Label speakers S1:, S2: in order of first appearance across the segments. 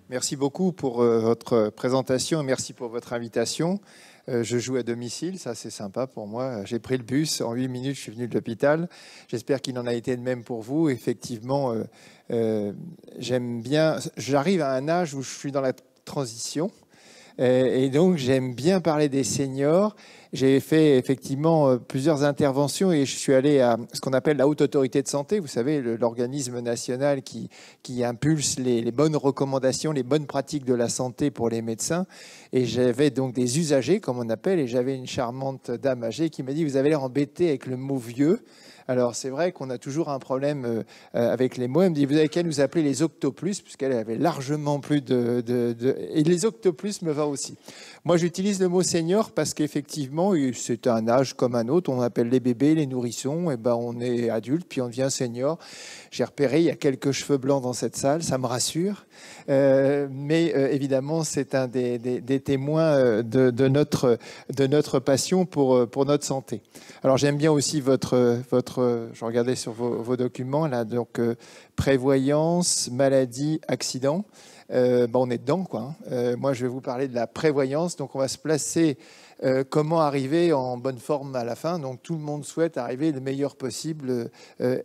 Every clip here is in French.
S1: Merci beaucoup pour votre présentation et merci pour votre invitation. Je joue à domicile, ça c'est sympa pour moi. J'ai pris le bus, en 8 minutes je suis venu de l'hôpital. J'espère qu'il en a été de même pour vous. Effectivement, j'aime bien, j'arrive à un âge où je suis dans la transition. Et donc, j'aime bien parler des seniors. J'ai fait effectivement plusieurs interventions et je suis allé à ce qu'on appelle la Haute Autorité de Santé, vous savez, l'organisme national qui impulse les bonnes recommandations, les bonnes pratiques de la santé pour les médecins. Et j'avais donc des usagers, comme on appelle, et j'avais une charmante dame âgée qui m'a dit « Vous avez l'air embêté avec le mot vieux ». Alors, c'est vrai qu'on a toujours un problème avec les mots. Elle me dit, vous avez qu'à nous appeler les octoplus, puisqu'elle avait largement plus Et les octoplus me va aussi. Moi, j'utilise le mot senior parce qu'effectivement, c'est un âge comme un autre. On appelle les bébés, les nourrissons. Et ben, on est adulte, puis on devient senior. J'ai repéré, il y a quelques cheveux blancs dans cette salle. Ça me rassure. Mais évidemment, c'est un des témoins de notre passion pour notre santé. Alors, j'aime bien aussi je regardais sur vos documents, là, donc prévoyance, maladie, accident. On est dedans, quoi. Moi, je vais vous parler de la prévoyance. Donc, on va se placer comment arriver en bonne forme à la fin. Donc, tout le monde souhaite arriver le meilleur possible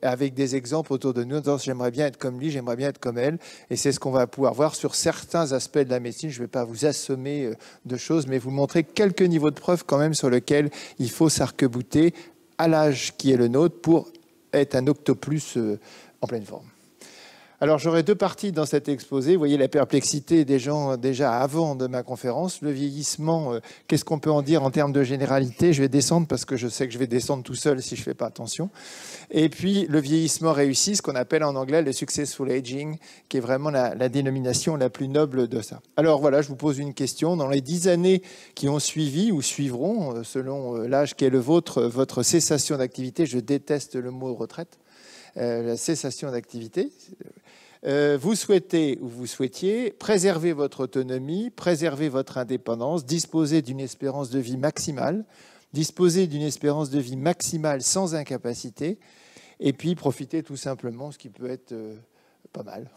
S1: avec des exemples autour de nous. J'aimerais bien être comme lui, j'aimerais bien être comme elle. Et c'est ce qu'on va pouvoir voir sur certains aspects de la médecine. Je ne vais pas vous assommer de choses, mais vous montrer quelques niveaux de preuve quand même sur lesquels il faut s'arc-bouter à l'âge qui est le nôtre pour être un octoplus en pleine forme. Alors, j'aurai deux parties dans cet exposé. Vous voyez la perplexité des gens déjà avant de ma conférence. Le vieillissement, qu'est-ce qu'on peut en dire en termes de généralité? Je vais descendre parce que je sais que je vais descendre tout seul si je ne fais pas attention. Et puis, le vieillissement réussi, ce qu'on appelle en anglais le successful aging, qui est vraiment la dénomination la plus noble de ça. Alors voilà, je vous pose une question. Dans les 10 années qui ont suivi ou suivront, selon l'âge qui est le vôtre, votre cessation d'activité, je déteste le mot retraite, la cessation d'activité, vous souhaitez ou vous souhaitiez préserver votre autonomie, préserver votre indépendance, disposer d'une espérance de vie maximale, disposer d'une espérance de vie maximale sans incapacité, et puis profiter tout simplement, ce qui peut être pas mal.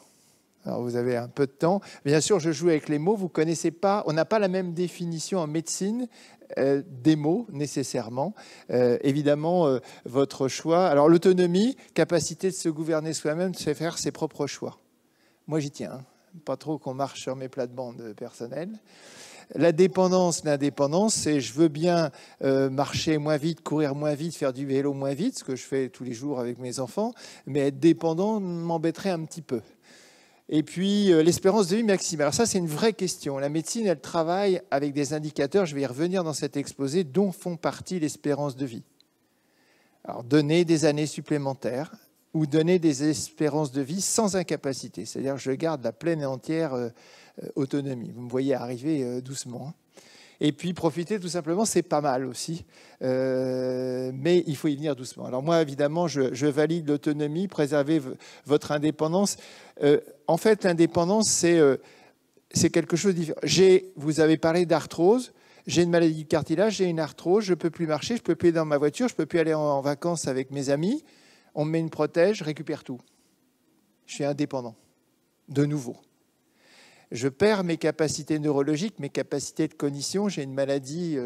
S1: Alors vous avez un peu de temps. Bien sûr, je joue avec les mots. Vous connaissez pas, on n'a pas la même définition en médecine des mots nécessairement. Évidemment, votre choix. Alors l'autonomie, capacité de se gouverner soi-même, de se faire ses propres choix. Moi, j'y tiens. Pas trop qu'on marche sur mes plates-bandes personnelles. La dépendance, l'indépendance, c'est je veux bien marcher moins vite, courir moins vite, faire du vélo moins vite, ce que je fais tous les jours avec mes enfants, mais être dépendant m'embêterait un petit peu. Et puis, l'espérance de vie maximale. Alors ça, c'est une vraie question. La médecine, elle travaille avec des indicateurs, je vais y revenir dans cet exposé, dont font partie l'espérance de vie. Alors, donner des années supplémentaires ou donner des espérances de vie sans incapacité. C'est-à-dire, je garde la pleine et entière autonomie. Vous me voyez arriver doucement. Et puis, profiter tout simplement, c'est pas mal aussi. Mais il faut y venir doucement. Alors moi, évidemment, je valide l'autonomie, préserver votre indépendance. En fait, l'indépendance, c'est quelque chose de différent. Vous avez parlé d'arthrose. J'ai une maladie de cartilage, j'ai une arthrose, je ne peux plus marcher, je ne peux plus aller dans ma voiture, je ne peux plus aller en vacances avec mes amis. On me met une prothèse, je récupère tout. Je suis indépendant, de nouveau. Je perds mes capacités neurologiques, mes capacités de cognition. J'ai une maladie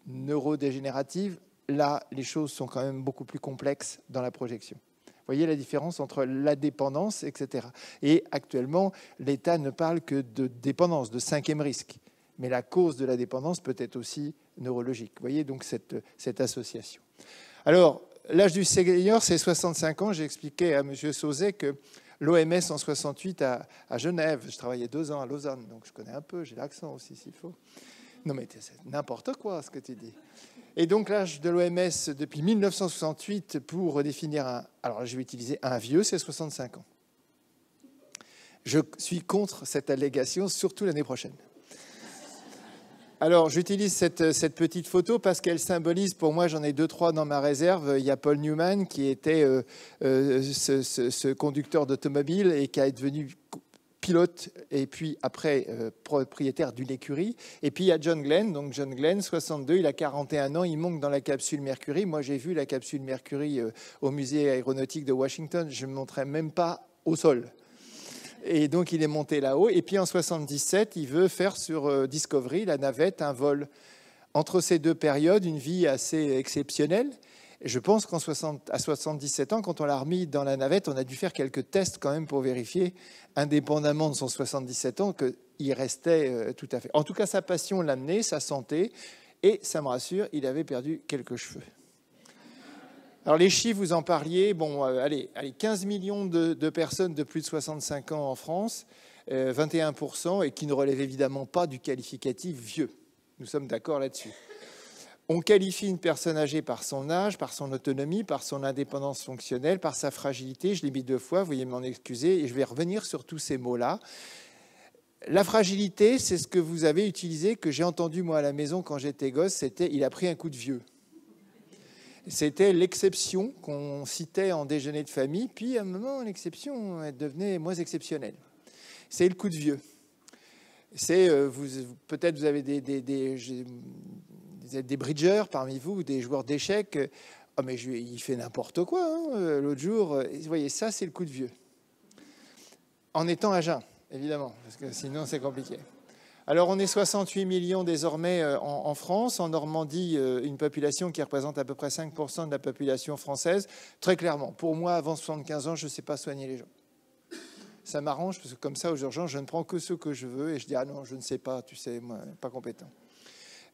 S1: neurodégénérative. Là, les choses sont quand même beaucoup plus complexes dans la projection. Vous voyez la différence entre la dépendance, etc. Et actuellement, l'État ne parle que de dépendance, de 5e risque. Mais la cause de la dépendance peut être aussi neurologique. Vous voyez donc cette association. Alors, l'âge du senior, c'est 65 ans. J'ai expliqué à M. Sauzet que l'OMS en 68 à Genève. Je travaillais 2 ans à Lausanne, donc je connais un peu, j'ai l'accent aussi s'il faut. Non mais c'est n'importe quoi ce que tu dis. Et donc l'âge de l'OMS depuis 1968 pour redéfinir alors je vais utiliser un vieux, c'est 65 ans. Je suis contre cette allégation, surtout l'année prochaine. Alors, j'utilise cette petite photo parce qu'elle symbolise, pour moi, j'en ai 2-3 dans ma réserve. Il y a Paul Newman qui était ce conducteur d'automobile et qui est devenu pilote et puis après propriétaire d'une écurie. Et puis il y a John Glenn. Donc John Glenn, 62, il a 41 ans, il monte dans la capsule Mercury. Moi, j'ai vu la capsule Mercury au musée aéronautique de Washington. Je ne me montrais même pas au sol. Et donc, il est monté là-haut. Et puis, en 77, il veut faire sur Discovery, la navette, un vol. Entre ces deux périodes, une vie assez exceptionnelle. Et je pense qu'à 77 ans, quand on l'a remis dans la navette, on a dû faire quelques tests quand même pour vérifier, indépendamment de son 77 ans, qu'il restait tout à fait. En tout cas, sa passion l'a mené, sa santé, et ça me rassure, il avait perdu quelques cheveux. Alors les chiffres, vous en parliez, bon, allez, 15 millions de personnes de plus de 65 ans en France, 21%, et qui ne relèvent évidemment pas du qualificatif vieux. Nous sommes d'accord là-dessus. On qualifie une personne âgée par son âge, par son autonomie, par son indépendance fonctionnelle, par sa fragilité. Je l'ai mis 2 fois, vous veuillez m'en excuser, et je vais revenir sur tous ces mots-là. La fragilité, c'est ce que vous avez utilisé, que j'ai entendu moi à la maison quand j'étais gosse, c'était « il a pris un coup de vieux ». C'était l'exception qu'on citait en déjeuner de famille, puis à un moment, l'exception elle devenait moins exceptionnelle. C'est le coup de vieux. C'est peut-être vous avez des bridgers parmi vous, des joueurs d'échecs. Oh, mais il fait n'importe quoi. Hein, l'autre jour, vous voyez, ça, c'est le coup de vieux. En étant à jeun, évidemment, parce que sinon, c'est compliqué. Alors, on est 68 millions désormais en France. En Normandie, une population qui représente à peu près 5% de la population française. Très clairement, pour moi, avant 75 ans, je ne sais pas soigner les gens. Ça m'arrange parce que comme ça, aux urgences, je ne prends que ceux que je veux et je dis « Ah non, je ne sais pas, tu sais, moi, pas compétent ».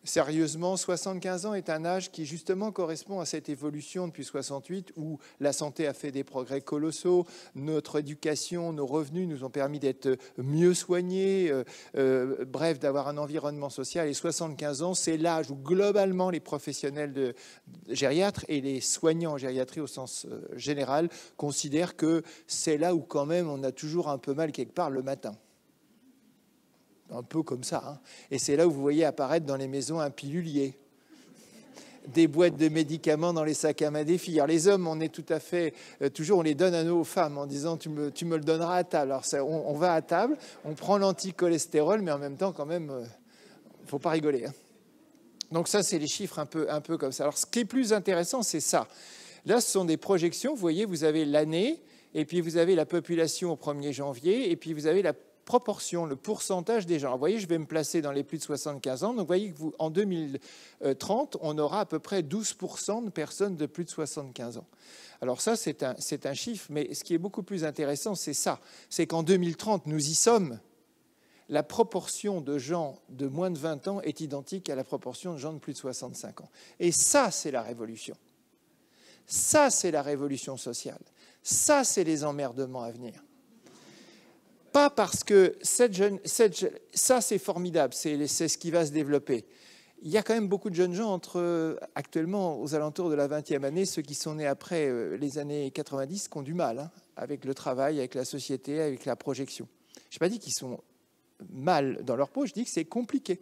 S1: Sérieusement, 75 ans est un âge qui justement correspond à cette évolution depuis 68 où la santé a fait des progrès colossaux, notre éducation, nos revenus nous ont permis d'être mieux soignés, bref, d'avoir un environnement social. Et 75 ans, c'est l'âge où globalement les professionnels de gériatres et les soignants en gériatrie au sens général considèrent que c'est là où quand même on a toujours un peu mal quelque part le matin. Un peu comme ça. Hein. Et c'est là où vous voyez apparaître dans les maisons un pilulier, des boîtes de médicaments dans les sacs à main des filles. Alors les hommes, on est tout à fait... toujours, on les donne à nos femmes en disant « tu me le donneras à table ». Alors on va à table, on prend l'anticholestérol, mais en même temps, quand même, il ne faut pas rigoler. Hein. Donc ça, c'est les chiffres un peu comme ça. Alors ce qui est plus intéressant, c'est ça. Là, ce sont des projections. Vous voyez, vous avez l'année, et puis vous avez la population au 1er janvier, et puis vous avez la proportion, le pourcentage des gens. Alors, vous voyez, je vais me placer dans les plus de 75 ans. Donc, vous voyez qu'en 2030, on aura à peu près 12% de personnes de plus de 75 ans. Alors ça, c'est un chiffre, mais ce qui est beaucoup plus intéressant, c'est ça. C'est qu'en 2030, nous y sommes. La proportion de gens de moins de 20 ans est identique à la proportion de gens de plus de 65 ans. Et ça, c'est la révolution. Ça, c'est la révolution sociale. Ça, c'est les emmerdements à venir. Pas parce que ça, c'est formidable, c'est ce qui va se développer. Il y a quand même beaucoup de jeunes gens actuellement aux alentours de la 20e année, ceux qui sont nés après les années 90, qui ont du mal hein, avec le travail, avec la société, avec la projection. Je n'ai pas dit qu'ils sont mal dans leur peau, je dis que c'est compliqué.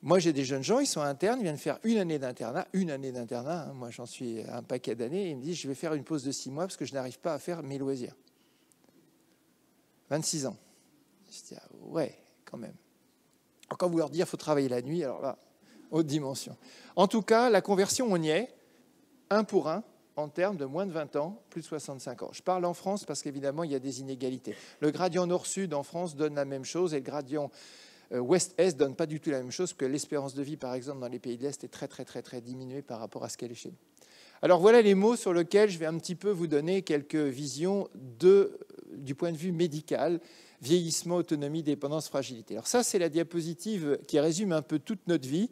S1: Moi, j'ai des jeunes gens, ils sont internes, ils viennent faire une année d'internat, hein, moi j'en suis à un paquet d'années, et ils me disent je vais faire une pause de 6 mois parce que je n'arrive pas à faire mes loisirs. 26 ans. Je dis, ah ouais, quand même. Alors, quand vous leur dites qu'il faut travailler la nuit, alors là, haute dimension. En tout cas, la conversion, on y est, 1 pour 1, en termes de moins de 20 ans, plus de 65 ans. Je parle en France parce qu'évidemment, il y a des inégalités. Le gradient nord-sud en France donne la même chose et le gradient ouest-est ne donne pas du tout la même chose, que l'espérance de vie, par exemple, dans les pays de l'Est est très diminuée par rapport à ce qu'elle est chez nous. Alors voilà les mots sur lesquels je vais un petit peu vous donner quelques visions du point de vue médical, vieillissement, autonomie, dépendance, fragilité. Alors ça, c'est la diapositive qui résume un peu toute notre vie.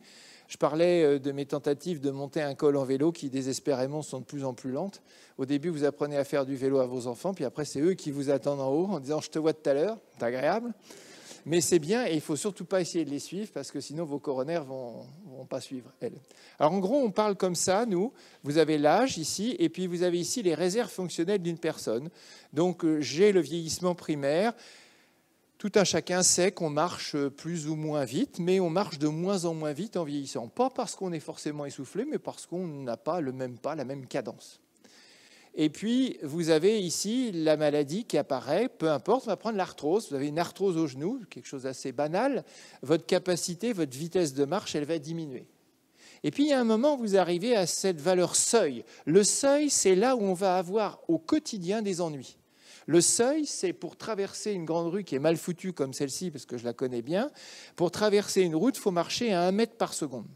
S1: Je parlais de mes tentatives de monter un col en vélo qui, désespérément, sont de plus en plus lentes. Au début, vous apprenez à faire du vélo à vos enfants, puis après, c'est eux qui vous attendent en haut en disant « je te vois tout à l'heure », c'est agréable. Mais c'est bien et il ne faut surtout pas essayer de les suivre parce que sinon vos coronaires ne vont pas suivre elles. Alors en gros, on parle comme ça, nous. Vous avez l'âge ici et puis vous avez ici les réserves fonctionnelles d'une personne. Donc j'ai le vieillissement primaire. Tout un chacun sait qu'on marche plus ou moins vite, mais on marche de moins en moins vite en vieillissant. Pas parce qu'on est forcément essoufflé, mais parce qu'on n'a pas le même pas, la même cadence. Et puis, vous avez ici la maladie qui apparaît, peu importe, on va prendre l'arthrose. Vous avez une arthrose au genou, quelque chose d'assez banal. Votre capacité, votre vitesse de marche, elle va diminuer. Et puis, il y a un moment, vous arrivez à cette valeur seuil. Le seuil, c'est là où on va avoir au quotidien des ennuis. Le seuil, c'est pour traverser une grande rue qui est mal foutue comme celle-ci, parce que je la connais bien. Pour traverser une route, il faut marcher à 1 mètre par seconde.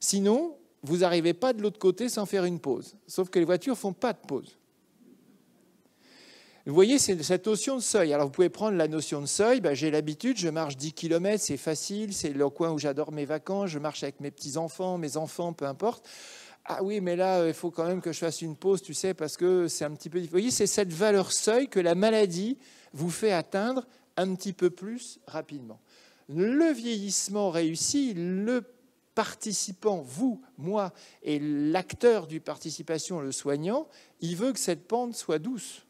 S1: Sinon, vous n'arrivez pas de l'autre côté sans faire une pause. Sauf que les voitures ne font pas de pause. Vous voyez, c'est cette notion de seuil. Alors, vous pouvez prendre la notion de seuil. Ben, j'ai l'habitude, je marche 10 km, c'est facile. C'est le coin où j'adore mes vacances. Je marche avec mes petits-enfants, mes enfants, peu importe. Ah oui, mais là, il faut quand même que je fasse une pause, tu sais, parce que c'est un petit peu... Vous voyez, c'est cette valeur seuil que la maladie vous fait atteindre un petit peu plus rapidement. Le vieillissement réussi, le participant, vous, moi, et l'acteur du participation, le soignant, il veut que cette pente soit douce,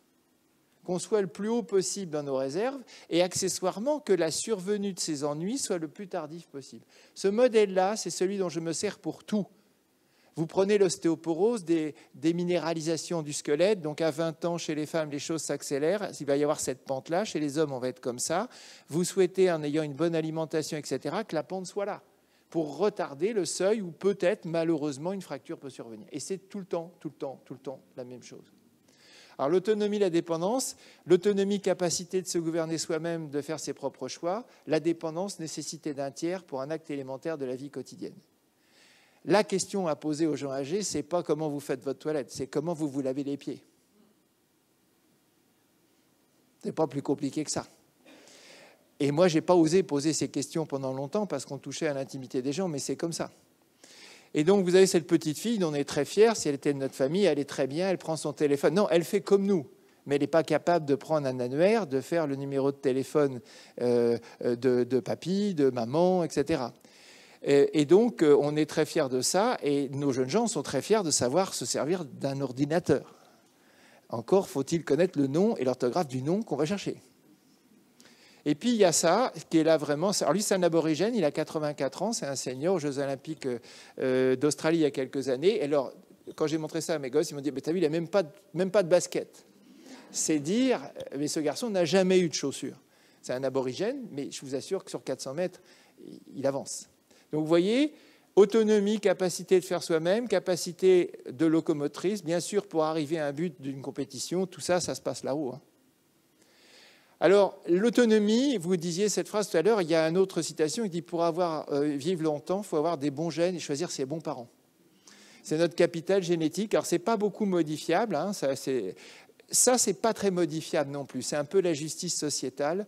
S1: qu'on soit le plus haut possible dans nos réserves et accessoirement que la survenue de ces ennuis soit le plus tardif possible. Ce modèle-là, c'est celui dont je me sers pour tout. Vous prenez l'ostéoporose, des minéralisations du squelette, donc à 20 ans, chez les femmes, les choses s'accélèrent, il va y avoir cette pente-là, chez les hommes, on va être comme ça. Vous souhaitez, en ayant une bonne alimentation, etc., que la pente soit là, pour retarder le seuil où peut-être, malheureusement, une fracture peut survenir. Et c'est tout le temps la même chose. Alors l'autonomie, la dépendance, l'autonomie, capacité de se gouverner soi-même, de faire ses propres choix, la dépendance, nécessité d'un tiers pour un acte élémentaire de la vie quotidienne. La question à poser aux gens âgés, ce n'est pas comment vous faites votre toilette, c'est comment vous vous lavez les pieds. Ce n'est pas plus compliqué que ça. Et moi, je n'ai pas osé poser ces questions pendant longtemps parce qu'on touchait à l'intimité des gens, mais c'est comme ça. Et donc, vous avez cette petite fille dont on est très fier. Si elle était de notre famille, elle est très bien, elle prend son téléphone. Non, elle fait comme nous, mais elle n'est pas capable de prendre un annuaire, de faire le numéro de téléphone de papy, de maman, etc. Et donc, on est très fiers de ça, et nos jeunes gens sont très fiers de savoir se servir d'un ordinateur. Encore faut-il connaître le nom et l'orthographe du nom qu'on va chercher. Et puis, il y a ça, qui est là vraiment... Alors lui, c'est un aborigène, il a 84 ans, c'est un senior aux Jeux Olympiques d'Australie il y a quelques années. Et alors, quand j'ai montré ça à mes gosses, ils m'ont dit, mais t'as vu, il n'a même pas de basket. C'est dire, mais ce garçon n'a jamais eu de chaussures. C'est un aborigène, mais je vous assure que sur 400 mètres, il avance. Donc, vous voyez, autonomie, capacité de faire soi-même, capacité de locomotrice, bien sûr, pour arriver à un but d'une compétition, tout ça, ça se passe là-haut. Hein. Alors, l'autonomie, vous disiez cette phrase tout à l'heure, il y a une autre citation, il dit « Pour vivre longtemps, il faut avoir des bons gènes et choisir ses bons parents ». C'est notre capital génétique. Alors, ce n'est pas beaucoup modifiable, hein, ça, c'est pas très modifiable non plus. C'est un peu la justice sociétale.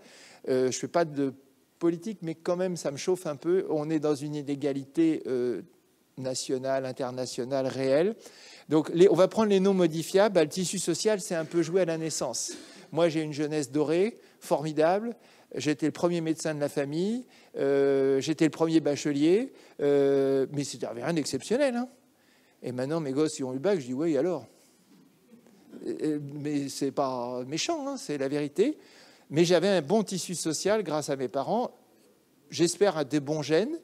S1: Je ne fais pas de politique, mais quand même, ça me chauffe un peu. On est dans une inégalité nationale, internationale, réelle. Donc, on va prendre les non modifiables. Le tissu social, c'est un peu joué à la naissance. Moi, j'ai une jeunesse dorée, formidable. J'étais le premier médecin de la famille. J'étais le premier bachelier. Mais c'était rien d'exceptionnel. Hein. Et maintenant, mes gosses, ils ont eu le bac. Je dis, oui, alors. Mais c'est pas méchant, hein, c'est la vérité. Mais j'avais un bon tissu social grâce à mes parents. J'espère à des bons gènes,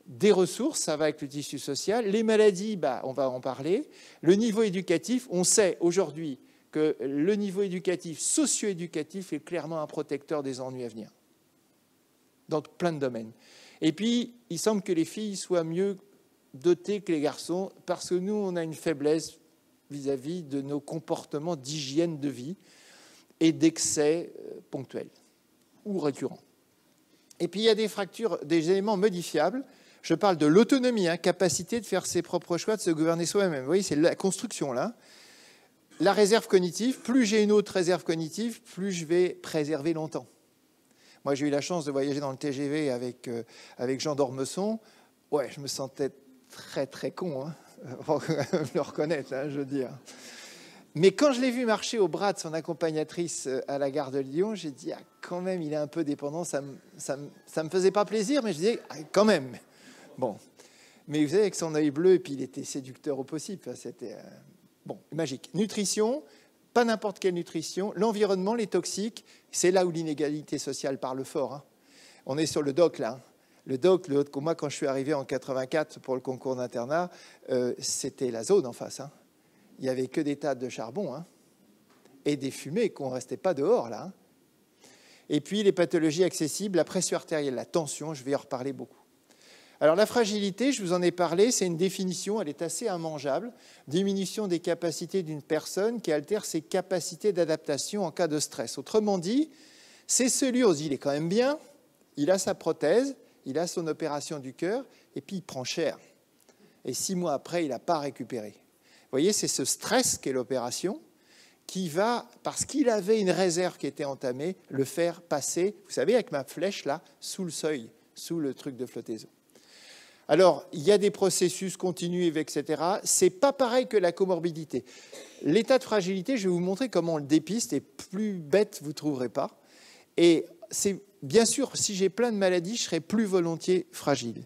S1: des ressources, ça va avec le tissu social. Les maladies, on va en parler. Le niveau éducatif, on sait aujourd'hui que le niveau éducatif, socio-éducatif, est clairement un protecteur des ennuis à venir, dans plein de domaines. Et puis, il semble que les filles soient mieux dotées que les garçons, parce que nous, on a une faiblesse vis-à-vis de nos comportements d'hygiène de vie et d'excès ponctuels ou récurrents. Et puis, il y a des fractures, des éléments modifiables. Je parle de l'autonomie, hein, capacité de faire ses propres choix, de se gouverner soi-même. Vous voyez, c'est la construction, là. La réserve cognitive, plus j'ai une autre réserve cognitive, plus je vais préserver longtemps. Moi, j'ai eu la chance de voyager dans le TGV avec Jean d'Ormesson. Ouais, je me sentais très, très con, hein. Faut le reconnaître, hein, je veux dire. Mais quand je l'ai vu marcher au bras de son accompagnatrice à la gare de Lyon, j'ai dit, ah, quand même, il est un peu dépendant. Ça me faisait pas plaisir, mais je disais, ah, quand même. Bon. Mais vous savez, avec son œil bleu, et puis il était séducteur au possible. Enfin, c'était bon, magique. Nutrition, pas n'importe quelle nutrition. L'environnement, les toxiques, c'est là où l'inégalité sociale parle fort. Hein. On est sur le doc, là. Le doc, moi, quand je suis arrivé en 84 pour le concours d'internat, c'était la zone en face. Hein. Il n'y avait que des tas de charbon, hein, et des fumées qu'on ne restait pas dehors, là. Hein. Et puis, les pathologies accessibles, la pression artérielle, la tension, je vais en reparler beaucoup. Alors la fragilité, je vous en ai parlé, c'est une définition, elle est assez immangeable. Diminution des capacités d'une personne qui altère ses capacités d'adaptation en cas de stress. Autrement dit, c'est celui, on se dit, il est quand même bien, il a sa prothèse, il a son opération du cœur, et puis il prend cher. Et 6 mois après, il n'a pas récupéré. Vous voyez, c'est ce stress qu'est l'opération qui va, parce qu'il avait une réserve qui était entamée, le faire passer, vous savez, avec ma flèche là, sous le seuil, sous le truc de flottaison. Alors, il y a des processus continus, etc. Ce n'est pas pareil que la comorbidité. L'état de fragilité, je vais vous montrer comment on le dépiste, et plus bête, vous ne trouverez pas. Et c'est bien sûr, si j'ai plein de maladies, je serai plus volontiers fragile.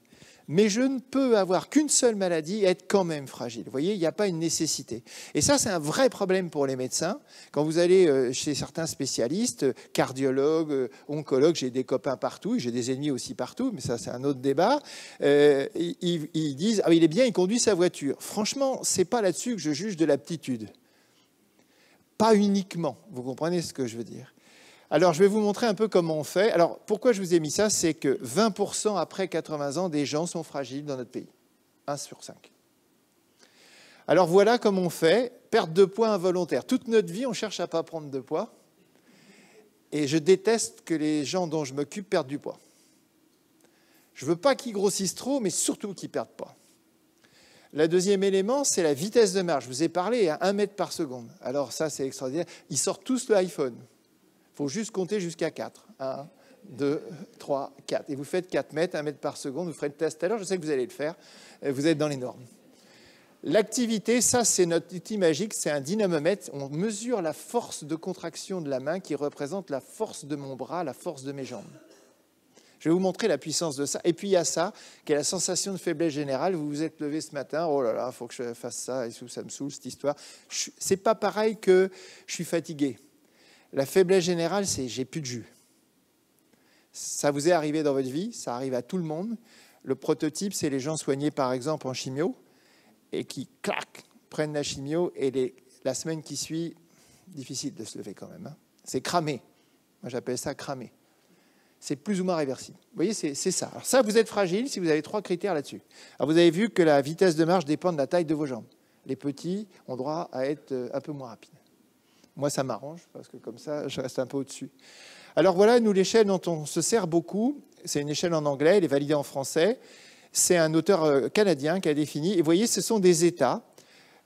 S1: Mais je ne peux avoir qu'une seule maladie et être quand même fragile. Vous voyez, il n'y a pas une nécessité. Et ça, c'est un vrai problème pour les médecins. Quand vous allez chez certains spécialistes, cardiologues, oncologues, j'ai des copains partout, j'ai des ennemis aussi partout, mais ça, c'est un autre débat. Ils disent « Ah, il est bien, il conduit sa voiture ». Franchement, ce n'est pas là-dessus que je juge de l'aptitude. Pas uniquement, vous comprenez ce que je veux dire. Alors, je vais vous montrer un peu comment on fait. Alors, pourquoi je vous ai mis ça? C'est que 20% après 80 ans, des gens sont fragiles dans notre pays. 1 sur 5. Alors, voilà comment on fait. Perte de poids involontaire. Toute notre vie, on cherche à ne pas prendre de poids. Et je déteste que les gens dont je m'occupe perdent du poids. Je ne veux pas qu'ils grossissent trop, mais surtout qu'ils ne perdent pas. Le deuxième élément, c'est la vitesse de marche. Je vous ai parlé à 1 mètre par seconde. Alors, ça, c'est extraordinaire. Ils sortent tous l'iPhone. Il faut juste compter jusqu'à 4. 1, 2, 3, 4. Et vous faites 4 mètres, 1 mètre par seconde. Vous ferez le test tout à l'heure. Je sais que vous allez le faire. Vous êtes dans les normes. L'activité, ça, c'est notre outil magique. C'est un dynamomètre. On mesure la force de contraction de la main qui représente la force de mon bras, la force de mes jambes. Je vais vous montrer la puissance de ça. Et puis, il y a ça, qui est la sensation de faiblesse générale. Vous vous êtes levé ce matin. Oh là là, il faut que je fasse ça. Et ça me saoule, cette histoire. C'est pas pareil que je suis fatigué. La faiblesse générale, c'est j'ai plus de jus. Ça vous est arrivé dans votre vie, ça arrive à tout le monde. Le prototype, c'est les gens soignés par exemple en chimio et qui, clac, prennent la chimio et la semaine qui suit, difficile de se lever quand même. Hein. C'est cramé. Moi, j'appelle ça cramé. C'est plus ou moins réversible. Vous voyez, c'est ça. Alors ça, vous êtes fragile si vous avez 3 critères là-dessus. Alors vous avez vu que la vitesse de marche dépend de la taille de vos jambes. Les petits ont droit à être un peu moins rapides. Moi, ça m'arrange, parce que comme ça, je reste un peu au-dessus. Alors voilà, nous, l'échelle dont on se sert beaucoup, c'est une échelle en anglais, elle est validée en français. C'est un auteur canadien qui a défini. Et vous voyez, ce sont des états.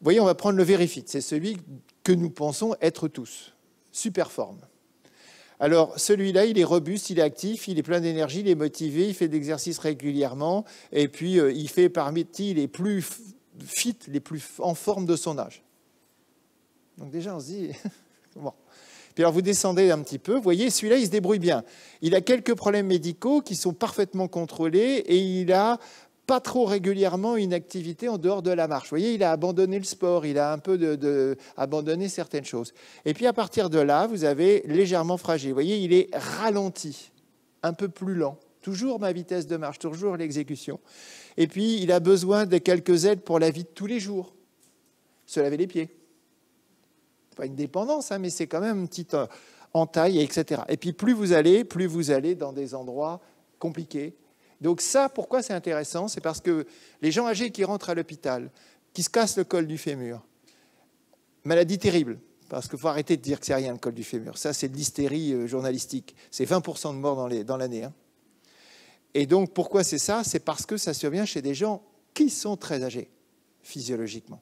S1: Vous voyez, on va prendre le VeriFit. C'est celui que nous pensons être tous. Super forme. Alors, celui-là, il est robuste, il est actif, il est plein d'énergie, il est motivé, il fait de l'exercice régulièrement. Et puis, il fait parmi les plus fit, les plus en forme de son âge. Donc déjà, on se dit... bon. Puis alors, vous descendez un petit peu. Vous voyez, celui-là, il se débrouille bien. Il a quelques problèmes médicaux qui sont parfaitement contrôlés et il n'a pas trop régulièrement une activité en dehors de la marche. Vous voyez, il a abandonné le sport, il a un peu abandonné certaines choses. Et puis, à partir de là, vous avez légèrement fragile. Vous voyez, il est ralenti, un peu plus lent. Toujours ma vitesse de marche, toujours l'exécution. Et puis, il a besoin de quelques aides pour la vie de tous les jours. Se laver les pieds. Pas une dépendance, hein, mais c'est quand même une petite entaille, etc. Et puis plus vous allez dans des endroits compliqués. Donc ça, pourquoi c'est intéressant? C'est parce que les gens âgés qui rentrent à l'hôpital, qui se cassent le col du fémur, maladie terrible, parce qu'il faut arrêter de dire que c'est rien le col du fémur. Ça, c'est de l'hystérie journalistique. C'est 20% de morts dans l'année. Hein. Et donc, pourquoi c'est ça? C'est parce que ça survient chez des gens qui sont très âgés, physiologiquement.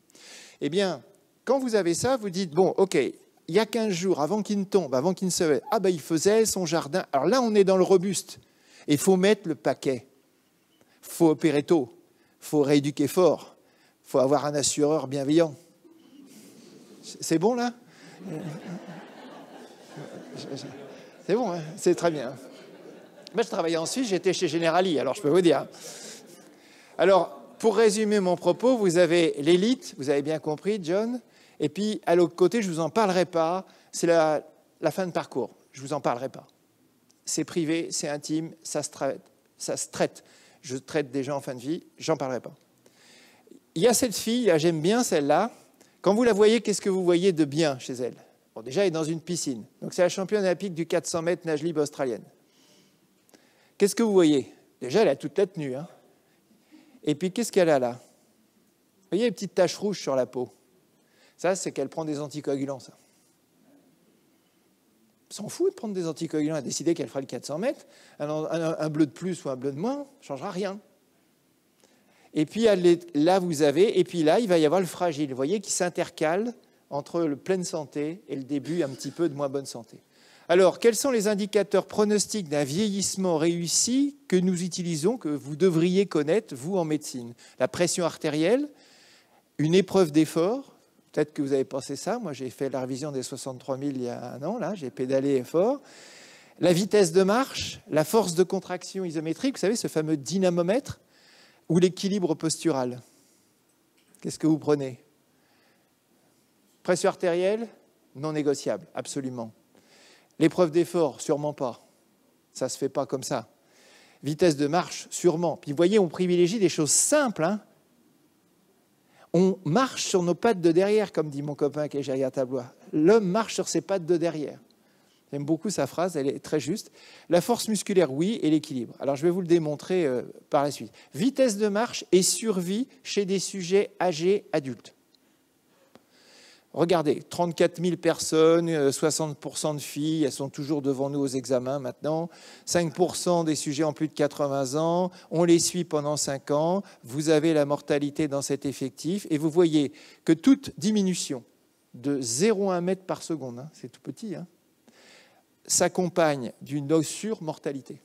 S1: Eh bien, quand vous avez ça, vous dites, bon, OK, il y a 15 jours, avant qu'il ne tombe, avant qu'il ne se lève, ah ben il faisait son jardin. Alors là, on est dans le robuste. Il faut mettre le paquet. Il faut opérer tôt. Il faut rééduquer fort. Il faut avoir un assureur bienveillant. C'est bon, là? C'est bon, hein, c'est très bien. Moi, je travaillais en Suisse, j'étais chez Generali, alors je peux vous dire. Alors, pour résumer mon propos, vous avez l'élite, vous avez bien compris, John. Et puis, à l'autre côté, je ne vous en parlerai pas, c'est la fin de parcours. Je ne vous en parlerai pas. C'est privé, c'est intime, ça se traite. Je traite des gens en fin de vie, j'en parlerai pas. Il y a cette fille, là, j'aime bien celle-là. Quand vous la voyez, qu'est-ce que vous voyez de bien chez elle? Bon, déjà, elle est dans une piscine. Donc, c'est la championne olympique du 400 mètres nage libre australienne. Qu'est-ce que vous voyez? Déjà, elle a toute la tenue. Hein. Et puis, qu'est-ce qu'elle a là? Vous voyez les petites taches rouges sur la peau? Ça, c'est qu'elle prend des anticoagulants, ça. Elle s'en fout de prendre des anticoagulants. Elle a décidé qu'elle fera le 400 mètres. Un bleu de plus ou un bleu de moins ne changera rien. Et puis, là, vous avez... Et puis là, il va y avoir le fragile, vous voyez, qui s'intercale entre le pleine santé et le début un petit peu de moins bonne santé. Alors, quels sont les indicateurs pronostiques d'un vieillissement réussi que nous utilisons, que vous devriez connaître, vous, en médecine? La pression artérielle, une épreuve d'effort. Peut-être que vous avez pensé ça. Moi, j'ai fait la révision des 63 000 il y a un an. Là, j'ai pédalé fort. La vitesse de marche, la force de contraction isométrique, vous savez, ce fameux dynamomètre, ou l'équilibre postural. Qu'est-ce que vous prenez? Pression artérielle, non négociable, absolument. L'épreuve d'effort, sûrement pas. Ça ne se fait pas comme ça. Vitesse de marche, sûrement. Puis vous voyez, on privilégie des choses simples. Hein. On marche sur nos pattes de derrière, comme dit mon copain qui est Gérard Tablois. L'homme marche sur ses pattes de derrière. J'aime beaucoup sa phrase, elle est très juste. La force musculaire, oui, et l'équilibre. Alors, je vais vous le démontrer par la suite. Vitesse de marche et survie chez des sujets âgés adultes. Regardez, 34 000 personnes, 60% de filles, elles sont toujours devant nous aux examens maintenant. 5% des sujets en plus de 80 ans, on les suit pendant 5 ans. Vous avez la mortalité dans cet effectif et vous voyez que toute diminution de 0,1 mètre par seconde, hein, c'est tout petit, hein, s'accompagne d'une surmortalité.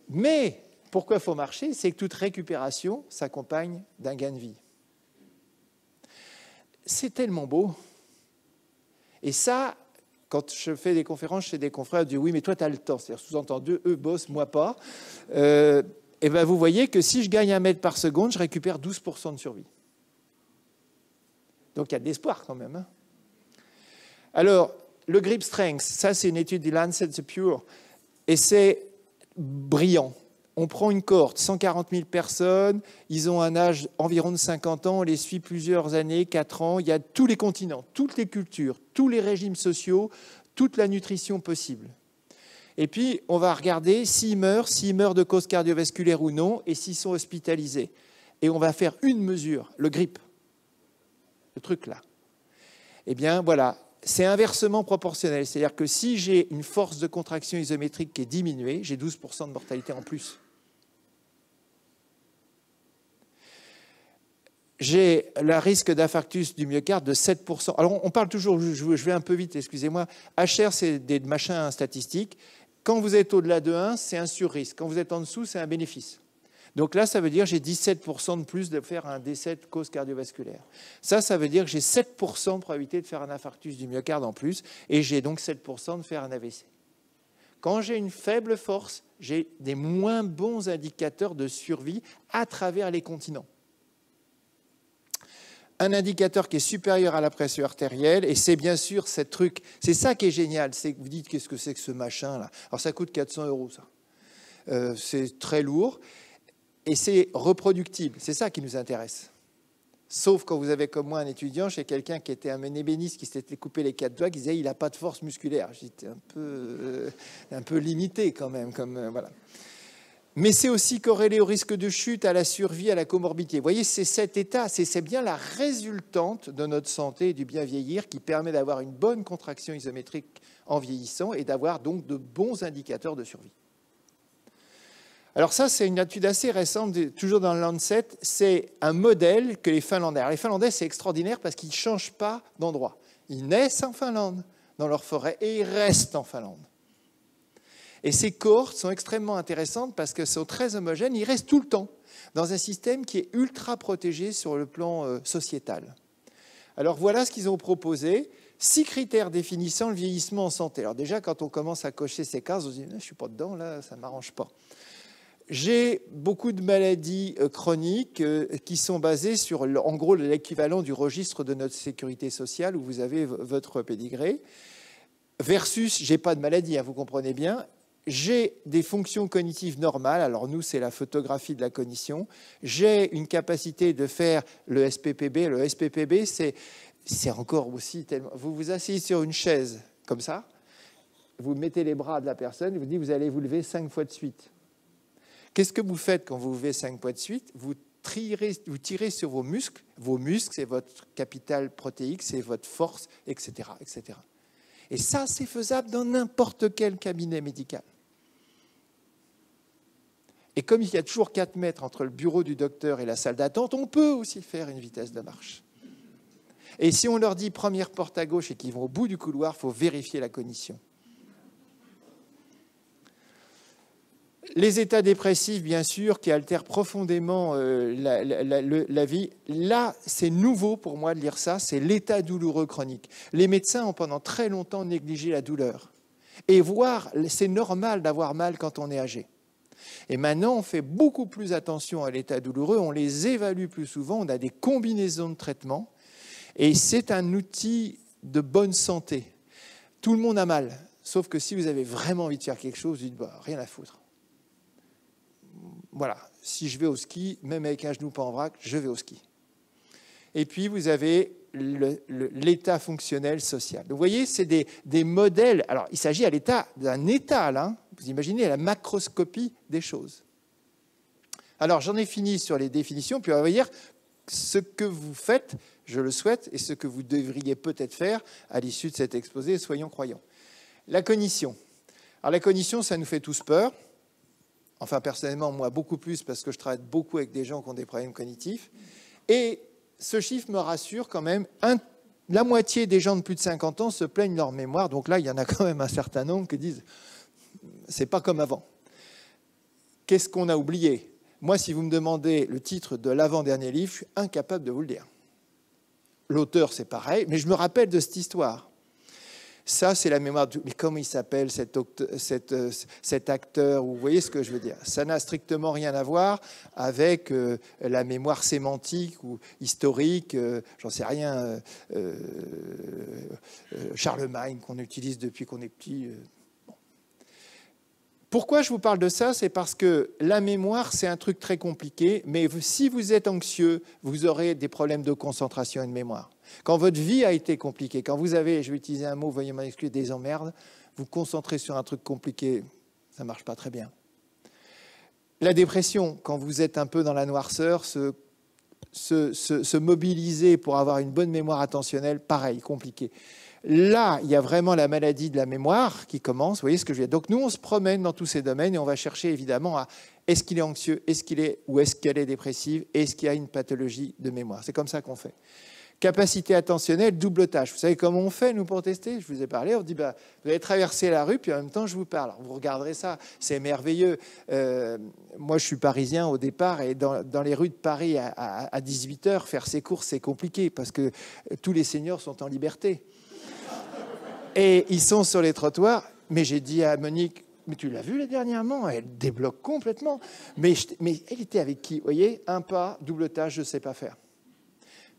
S1: Mais pourquoi il faut marcher? C'est que toute récupération s'accompagne d'un gain de vie. C'est tellement beau. Et ça, quand je fais des conférences chez des confrères, je dis oui, mais toi, tu as le temps. C'est-à-dire, sous-entendu, eux bossent, moi pas. Et ben, vous voyez que si je gagne 1 mètre par seconde, je récupère 12% de survie. Donc, il y a de l'espoir quand même. Hein. Alors, le grip strength, ça, c'est une étude du Lancet Pure. Et c'est brillant. On prend une cohorte, 140 000 personnes, ils ont un âge environ de 50 ans, on les suit plusieurs années, 4 ans, il y a tous les continents, toutes les cultures, tous les régimes sociaux, toute la nutrition possible. Et puis, on va regarder s'ils meurent de cause cardiovasculaire ou non, et s'ils sont hospitalisés. Et on va faire une mesure, le grip, le truc là. Eh bien, voilà, c'est inversement proportionnel. C'est-à-dire que si j'ai une force de contraction isométrique qui est diminuée, j'ai 12% de mortalité en plus. J'ai le risque d'infarctus du myocarde de 7%. Alors, on parle toujours, je vais un peu vite, excusez-moi. HR, c'est des machins statistiques. Quand vous êtes au-delà de 1, c'est un surrisque. Quand vous êtes en dessous, c'est un bénéfice. Donc là, ça veut dire que j'ai 17% de plus de faire un décès de cause cardiovasculaire. Ça veut dire que j'ai 7% de probabilité de faire un infarctus du myocarde en plus, et j'ai donc 7% de faire un AVC. Quand j'ai une faible force, j'ai des moins bons indicateurs de survie à travers les continents. Un indicateur qui est supérieur à la pression artérielle, et c'est bien sûr ce truc, c'est ça qui est génial, c'est que vous dites qu'est-ce que c'est que ce machin-là. Alors ça coûte 400 €, ça. C'est très lourd. Et c'est reproductible, c'est ça qui nous intéresse. Sauf quand vous avez comme moi un étudiant chez quelqu'un qui était un ébéniste qui s'était coupé les 4 doigts, qui disait il n'a pas de force musculaire. J'étais un peu limité quand même. Voilà. Mais c'est aussi corrélé au risque de chute, à la survie, à la comorbidité. Vous voyez, c'est cet état, c'est bien la résultante de notre santé et du bien vieillir qui permet d'avoir une bonne contraction isométrique en vieillissant et d'avoir donc de bons indicateurs de survie. Alors ça, c'est une étude assez récente, toujours dans le Lancet. C'est un modèle que les Finlandais... Alors les Finlandais, c'est extraordinaire parce qu'ils ne changent pas d'endroit. Ils naissent en Finlande, dans leur forêt, et ils restent en Finlande. Et ces cohortes sont extrêmement intéressantes parce qu'elles sont très homogènes. Ils restent tout le temps dans un système qui est ultra protégé sur le plan sociétal. Alors voilà ce qu'ils ont proposé. 6 critères définissant le vieillissement en santé. Alors déjà, quand on commence à cocher ces cases, on se dit « je ne suis pas dedans, là, ça ne m'arrange pas ». J'ai beaucoup de maladies chroniques qui sont basées sur, en gros, l'équivalent du registre de notre sécurité sociale où vous avez votre pédigré, versus, je n'ai pas de maladie, hein, vous comprenez bien, j'ai des fonctions cognitives normales, alors nous, c'est la photographie de la cognition, j'ai une capacité de faire le SPPB. Le SPPB, c'est encore aussi tellement... Vous vous asseyez sur une chaise, comme ça, vous mettez les bras de la personne, vous dites, vous allez vous lever 5 fois de suite. Qu'est-ce que vous faites quand vous levez 5 poids de suite? Vous tirez sur vos muscles. Vos muscles, c'est votre capital protéique, c'est votre force, etc., etc. Et ça, c'est faisable dans n'importe quel cabinet médical. Et comme il y a toujours 4 mètres entre le bureau du docteur et la salle d'attente, on peut aussi faire une vitesse de marche. Et si on leur dit première porte à gauche et qu'ils vont au bout du couloir, il faut vérifier la cognition. Les états dépressifs, bien sûr, qui altèrent profondément la vie. Là, c'est nouveau pour moi de lire ça, c'est l'état douloureux chronique. Les médecins ont pendant très longtemps négligé la douleur. Et c'est normal d'avoir mal quand on est âgé. Et maintenant, on fait beaucoup plus attention à l'état douloureux, on les évalue plus souvent, on a des combinaisons de traitements. Et c'est un outil de bonne santé. Tout le monde a mal, sauf que si vous avez vraiment envie de faire quelque chose, vous dites bah, rien à foutre. Voilà, si je vais au ski, même avec un genou pas en vrac, je vais au ski. Et puis, vous avez l'état fonctionnel social. Donc, vous voyez, c'est des modèles. Alors, il s'agit d'un étal, hein. Vous imaginez la macroscopie des choses. Alors, j'en ai fini sur les définitions, puis on va dire ce que vous faites, je le souhaite, et ce que vous devriez peut-être faire à l'issue de cet exposé, soyons croyants. La cognition. Alors, la cognition, ça nous fait tous peur. Enfin, personnellement, moi, beaucoup plus, parce que je travaille beaucoup avec des gens qui ont des problèmes cognitifs. Et ce chiffre me rassure quand même. La moitié des gens de plus de 50 ans se plaignent de leur mémoire. Donc là, il y en a quand même un certain nombre qui disent « c'est pas comme avant ». Qu'est-ce qu'on a oublié? Moi, si vous me demandez le titre de l'avant-dernier livre, je suis incapable de vous le dire. L'auteur, c'est pareil, mais je me rappelle de cette histoire. Ça, c'est la mémoire. Mais comment il s'appelle cet acteur? Vous voyez ce que je veux dire? Ça n'a strictement rien à voir avec la mémoire sémantique ou historique, j'en sais rien, Charlemagne, qu'on utilise depuis qu'on est petit. Bon. Pourquoi je vous parle de ça? C'est parce que la mémoire, c'est un truc très compliqué, mais si vous êtes anxieux, vous aurez des problèmes de concentration et de mémoire. Quand votre vie a été compliquée, quand vous avez, je vais utiliser un mot, veuillez m'en excuser, des emmerdes, vous concentrez sur un truc compliqué, ça ne marche pas très bien. La dépression, quand vous êtes un peu dans la noirceur, se mobiliser pour avoir une bonne mémoire attentionnelle, pareil, compliqué. Là, il y a vraiment la maladie de la mémoire qui commence, vous voyez ce que je veux dire. Donc nous, on se promène dans tous ces domaines et on va chercher évidemment à est-ce qu'il est anxieux, est-ce qu'il est ou est-ce qu'elle est dépressive, est-ce qu'il y a une pathologie de mémoire. C'est comme ça qu'on fait. Capacité attentionnelle, double tâche. Vous savez comment on fait, nous, pour tester? Je vous ai parlé, on dit, bah, vous allez traverser la rue, puis en même temps, je vous parle. Alors, vous regarderez ça, c'est merveilleux. Moi, je suis parisien au départ, et dans les rues de Paris, à 18h, faire ses courses, c'est compliqué, parce que tous les seniors sont en liberté. Et ils sont sur les trottoirs, mais j'ai dit à Monique, mais tu l'as vu là dernièrement, elle débloque complètement. Mais elle était avec qui? Vous voyez, un pas, double tâche, je ne sais pas faire.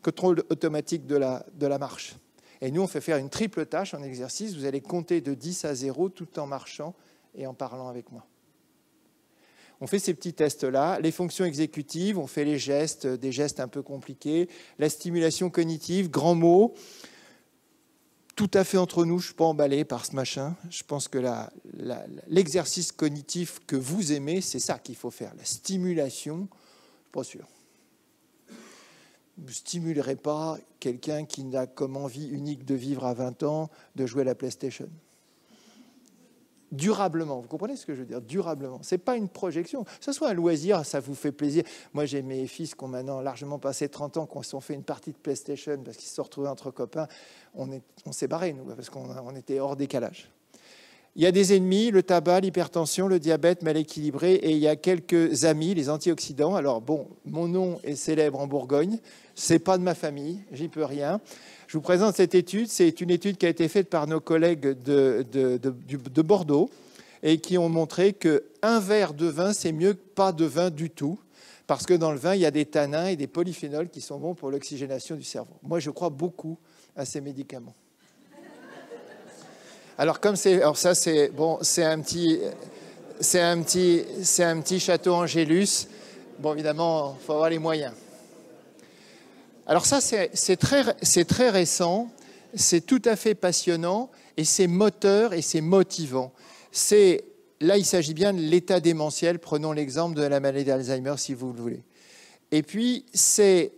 S1: Contrôle automatique de la marche. Et nous, on fait faire une triple tâche en exercice. Vous allez compter de 10 à 0 tout en marchant et en parlant avec moi. On fait ces petits tests-là. Les fonctions exécutives, on fait les gestes, des gestes un peu compliqués. La stimulation cognitive, grands mots. Tout à fait entre nous, je ne suis pas emballé par ce machin. Je pense que l'exercice cognitif que vous aimez, c'est ça qu'il faut faire. La stimulation, je ne suis pas sûr. Vous ne stimulerez pas quelqu'un qui n'a comme envie unique de vivre à 20 ans, de jouer à la PlayStation. Durablement, vous comprenez ce que je veux dire? Durablement. Ce n'est pas une projection. Que ce soit un loisir, ça vous fait plaisir. Moi, j'ai mes fils qui ont maintenant largement passé 30 ans, qui ont fait une partie de PlayStation parce qu'ils se sont retrouvés entre copains. On s'est barrés, nous, parce qu'on était hors décalage. Il y a des ennemis, le tabac, l'hypertension, le diabète mal équilibré, et il y a quelques amis, les antioxydants. Alors bon, mon nom est célèbre en Bourgogne, c'est pas de ma famille, j'y peux rien. Je vous présente cette étude, c'est une étude qui a été faite par nos collègues de Bordeaux, et qui ont montré qu'un verre de vin, c'est mieux que pas de vin du tout, parce que dans le vin, il y a des tanins et des polyphénols qui sont bons pour l'oxygénation du cerveau. Moi, je crois beaucoup à ces médicaments. Alors comme ça c'est bon, c'est un petit château Angélus. Bon, évidemment, il faut avoir les moyens. Alors ça c'est très récent, c'est tout à fait passionnant et c'est moteur et c'est motivant. C'est là, il s'agit bien de l'état démentiel. Prenons l'exemple de la maladie d'Alzheimer, si vous le voulez. Et puis, c'est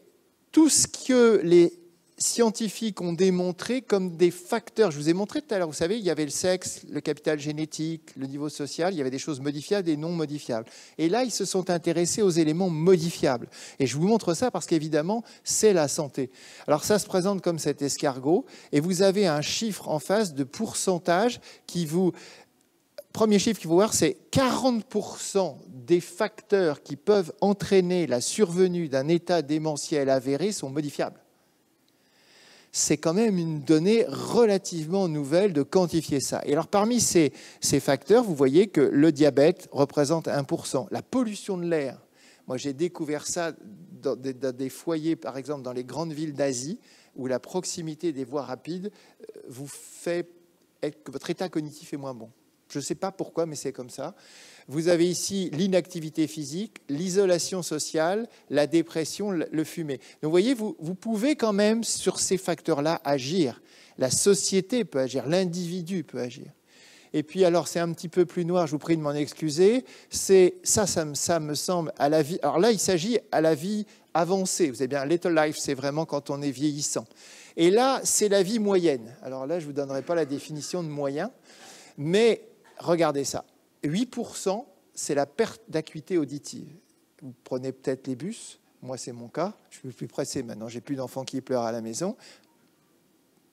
S1: tout ce que les scientifiques ont démontré comme des facteurs. Je vous ai montré tout à l'heure, vous savez, il y avait le sexe, le capital génétique, le niveau social, il y avait des choses modifiables et non modifiables. Et là, ils se sont intéressés aux éléments modifiables. Et je vous montre ça parce qu'évidemment, c'est la santé. Alors ça se présente comme cet escargot, et vous avez un chiffre en face de pourcentage qui vous... Premier chiffre qu'il faut voir, c'est 40% des facteurs qui peuvent entraîner la survenue d'un état démentiel avéré sont modifiables. C'est quand même une donnée relativement nouvelle de quantifier ça. Et alors, parmi ces facteurs, vous voyez que le diabète représente 1%. La pollution de l'air, moi j'ai découvert ça dans des foyers, par exemple dans les grandes villes d'Asie, où la proximité des voies rapides vous fait que votre état cognitif est moins bon. Je ne sais pas pourquoi, mais c'est comme ça. Vous avez ici l'inactivité physique, l'isolation sociale, la dépression, le fumer. Donc vous voyez, vous pouvez quand même sur ces facteurs-là agir. La société peut agir, l'individu peut agir. Et puis alors, c'est un petit peu plus noir, je vous prie de m'en excuser. Ça me semble à la vie. Alors là, il s'agit à la vie avancée. Vous savez bien, little life, c'est vraiment quand on est vieillissant. Et là, c'est la vie moyenne. Alors là, je ne vous donnerai pas la définition de moyen, mais regardez ça. 8%, c'est la perte d'acuité auditive. Vous prenez peut-être les bus, moi c'est mon cas, je suis plus pressé maintenant, j'ai plus d'enfants qui pleurent à la maison.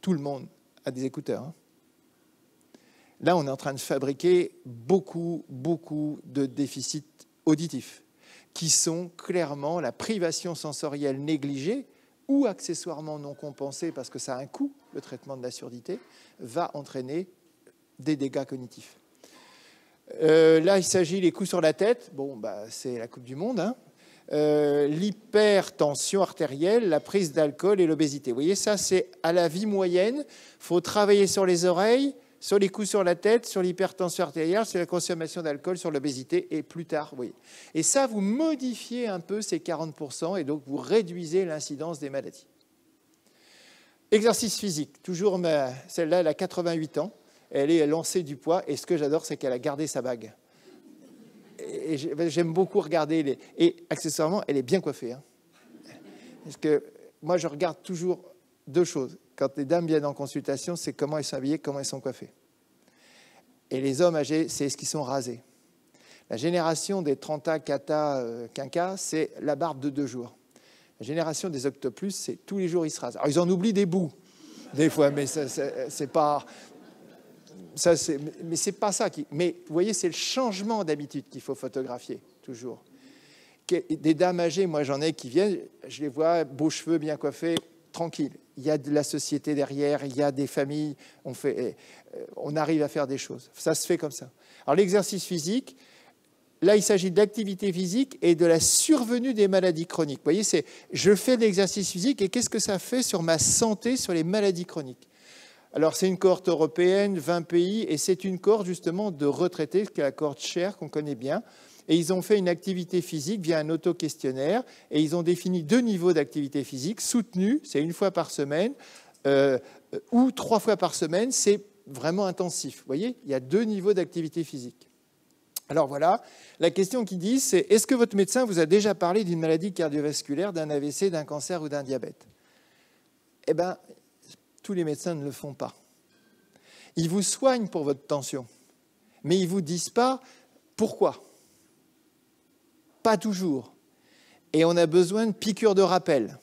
S1: Tout le monde a des écouteurs. Hein. Là, on est en train de fabriquer beaucoup de déficits auditifs qui sont clairement la privation sensorielle négligée ou accessoirement non compensée parce que ça a un coût, le traitement de la surdité, va entraîner des dégâts cognitifs. Là, il s'agit des coups sur la tête. Bon, c'est la Coupe du Monde. Hein. L'hypertension artérielle, la prise d'alcool et l'obésité. Vous voyez, ça, c'est à la vie moyenne. Il faut travailler sur les oreilles, sur les coups sur la tête, sur l'hypertension artérielle, sur la consommation d'alcool, sur l'obésité et plus tard. Vous voyez. Et ça, vous modifiez un peu ces 40% et donc vous réduisez l'incidence des maladies. Exercice physique. Toujours, celle-là, elle a 88 ans. Elle est lancée du poids, et ce que j'adore, c'est qu'elle a gardé sa bague. Et j'aime beaucoup regarder et accessoirement, elle est bien coiffée. Hein. Parce que moi, je regarde toujours deux choses. Quand les dames viennent en consultation, c'est comment elles sont habillées, comment elles sont coiffées. Et les hommes âgés, c'est ce qu'ils sont rasés. La génération des 30A, Kata, Quinca, c'est la barbe de 2 jours. La génération des Octoplus, c'est tous les jours ils se rasent. Alors, ils en oublient des bouts, des fois, mais ça, c'est pas... mais c'est pas ça qui. Mais vous voyez, c'est le changement d'habitude qu'il faut photographier toujours. Des dames âgées, moi j'en ai qui viennent, je les vois beaux cheveux, bien coiffés, tranquilles. Il y a de la société derrière, il y a des familles, on arrive à faire des choses. Ça se fait comme ça. Alors l'exercice physique, là il s'agit d'activité physique et de la survenue des maladies chroniques. Vous voyez, je fais de l'exercice physique et qu'est-ce que ça fait sur ma santé, sur les maladies chroniques? Alors, c'est une cohorte européenne, 20 pays, et c'est une cohorte justement de retraités, qui est la cohorte Cher, qu'on connaît bien. Et ils ont fait une activité physique via un auto-questionnaire, et ils ont défini 2 niveaux d'activité physique soutenue, c'est 1 fois par semaine, ou 3 fois par semaine, c'est vraiment intensif. Vous voyez, il y a 2 niveaux d'activité physique. Alors voilà, la question qu'ils disent, c'est est-ce que votre médecin vous a déjà parlé d'une maladie cardiovasculaire, d'un AVC, d'un cancer ou d'un diabète? Eh bien, tous les médecins ne le font pas. Ils vous soignent pour votre tension, mais ils ne vous disent pas pourquoi. Pas toujours. Et on a besoin de piqûres de rappel.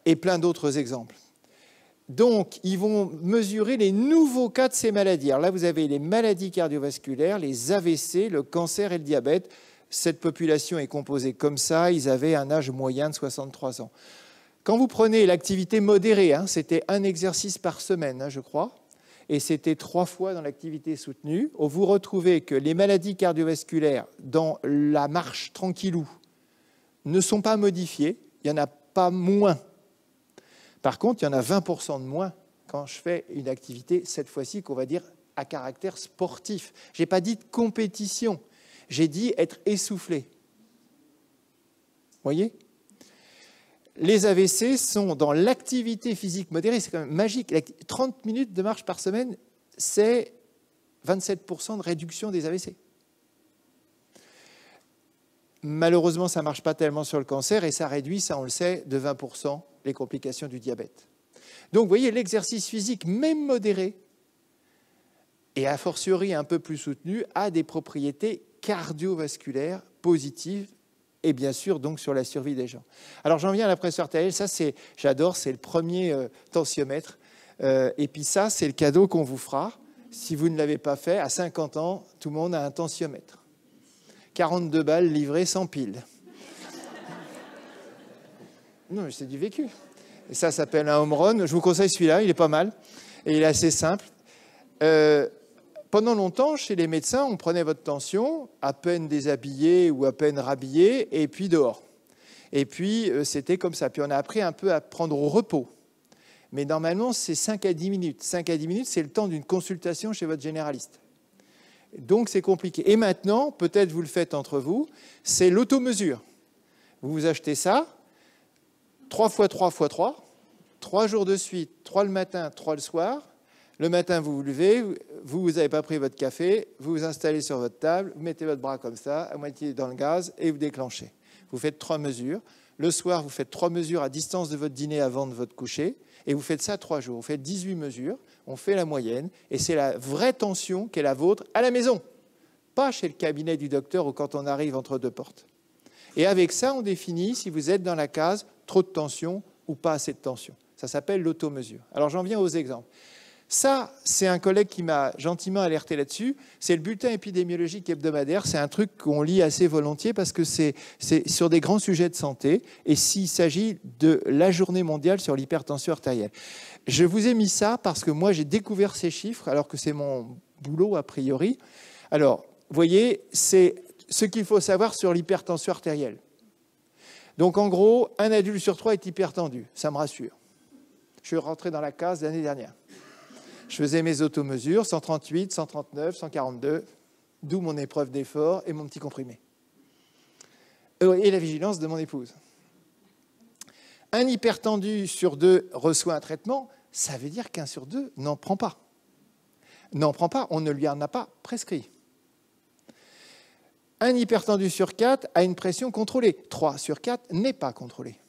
S1: Et plein d'autres exemples. Donc, ils vont mesurer les nouveaux cas de ces maladies. Alors là, vous avez les maladies cardiovasculaires, les AVC, le cancer et le diabète. Cette population est composée comme ça. Ils avaient un âge moyen de 63 ans. Quand vous prenez l'activité modérée, hein, c'était 1 exercice par semaine, hein, je crois, et c'était 3 fois dans l'activité soutenue, vous retrouvez que les maladies cardiovasculaires dans la marche tranquillou ne sont pas modifiées, il n'y en a pas moins. Par contre, il y en a 20% de moins quand je fais une activité, cette fois-ci, qu'on va dire à caractère sportif. Je n'ai pas dit de compétition, j'ai dit être essoufflé. Vous voyez ? Les AVC sont dans l'activité physique modérée, c'est quand même magique. 30 minutes de marche par semaine, c'est 27% de réduction des AVC. Malheureusement, ça ne marche pas tellement sur le cancer et ça réduit, ça on le sait, de 20% les complications du diabète. Donc vous voyez, l'exercice physique, même modéré, et a fortiori un peu plus soutenu, a des propriétés cardiovasculaires positives et bien sûr donc sur la survie des gens. Alors j'en viens à la pression artérielle, ça j'adore, c'est le premier tensiomètre. Et puis ça, c'est le cadeau qu'on vous fera. Si vous ne l'avez pas fait, à 50 ans, tout le monde a un tensiomètre. 42 balles livrées sans pile. Non, mais c'est du vécu. Et ça s'appelle un home run. Je vous conseille celui-là, il est pas mal. Et il est assez simple. Pendant longtemps, chez les médecins, on prenait votre tension, à peine déshabillé ou à peine rhabillé, et puis dehors. Et puis, c'était comme ça. Puis on a appris un peu à prendre au repos. Mais normalement, c'est 5 à 10 minutes. 5 à 10 minutes, c'est le temps d'une consultation chez votre généraliste. Donc, c'est compliqué. Et maintenant, peut-être vous le faites entre vous, c'est l'automesure. Vous vous achetez ça, 3 x 3 x 3, 3 jours de suite, 3 le matin, 3 le soir. Le matin, vous vous levez, vous n'avez pas pris votre café, vous vous installez sur votre table, vous mettez votre bras comme ça, à moitié dans le gaz, et vous déclenchez. Vous faites 3 mesures. Le soir, vous faites 3 mesures à distance de votre dîner avant de votre coucher, et vous faites ça 3 jours. Vous faites 18 mesures, on fait la moyenne, et c'est la vraie tension qui est la vôtre à la maison, pas chez le cabinet du docteur ou quand on arrive entre deux portes. Et avec ça, on définit si vous êtes dans la case trop de tension ou pas assez de tension. Ça s'appelle l'automesure. Alors j'en viens aux exemples. Ça, c'est un collègue qui m'a gentiment alerté là-dessus. C'est le bulletin épidémiologique hebdomadaire. C'est un truc qu'on lit assez volontiers parce que c'est sur des grands sujets de santé et s'il s'agit de la journée mondiale sur l'hypertension artérielle. Je vous ai mis ça parce que moi, j'ai découvert ces chiffres alors que c'est mon boulot a priori. Alors, vous voyez, c'est ce qu'il faut savoir sur l'hypertension artérielle. Donc, en gros, un adulte sur 3 est hypertendu. Ça me rassure. Je suis rentré dans la case l'année dernière. Je faisais mes automesures, 138, 139, 142, d'où mon épreuve d'effort et mon petit comprimé. Et la vigilance de mon épouse. Un hypertendu sur 2 reçoit un traitement, ça veut dire qu'un sur 2 n'en prend pas. N'en prend pas, on ne lui en a pas prescrit. Un hypertendu sur 4 a une pression contrôlée. 3 sur 4 n'est pas contrôlée.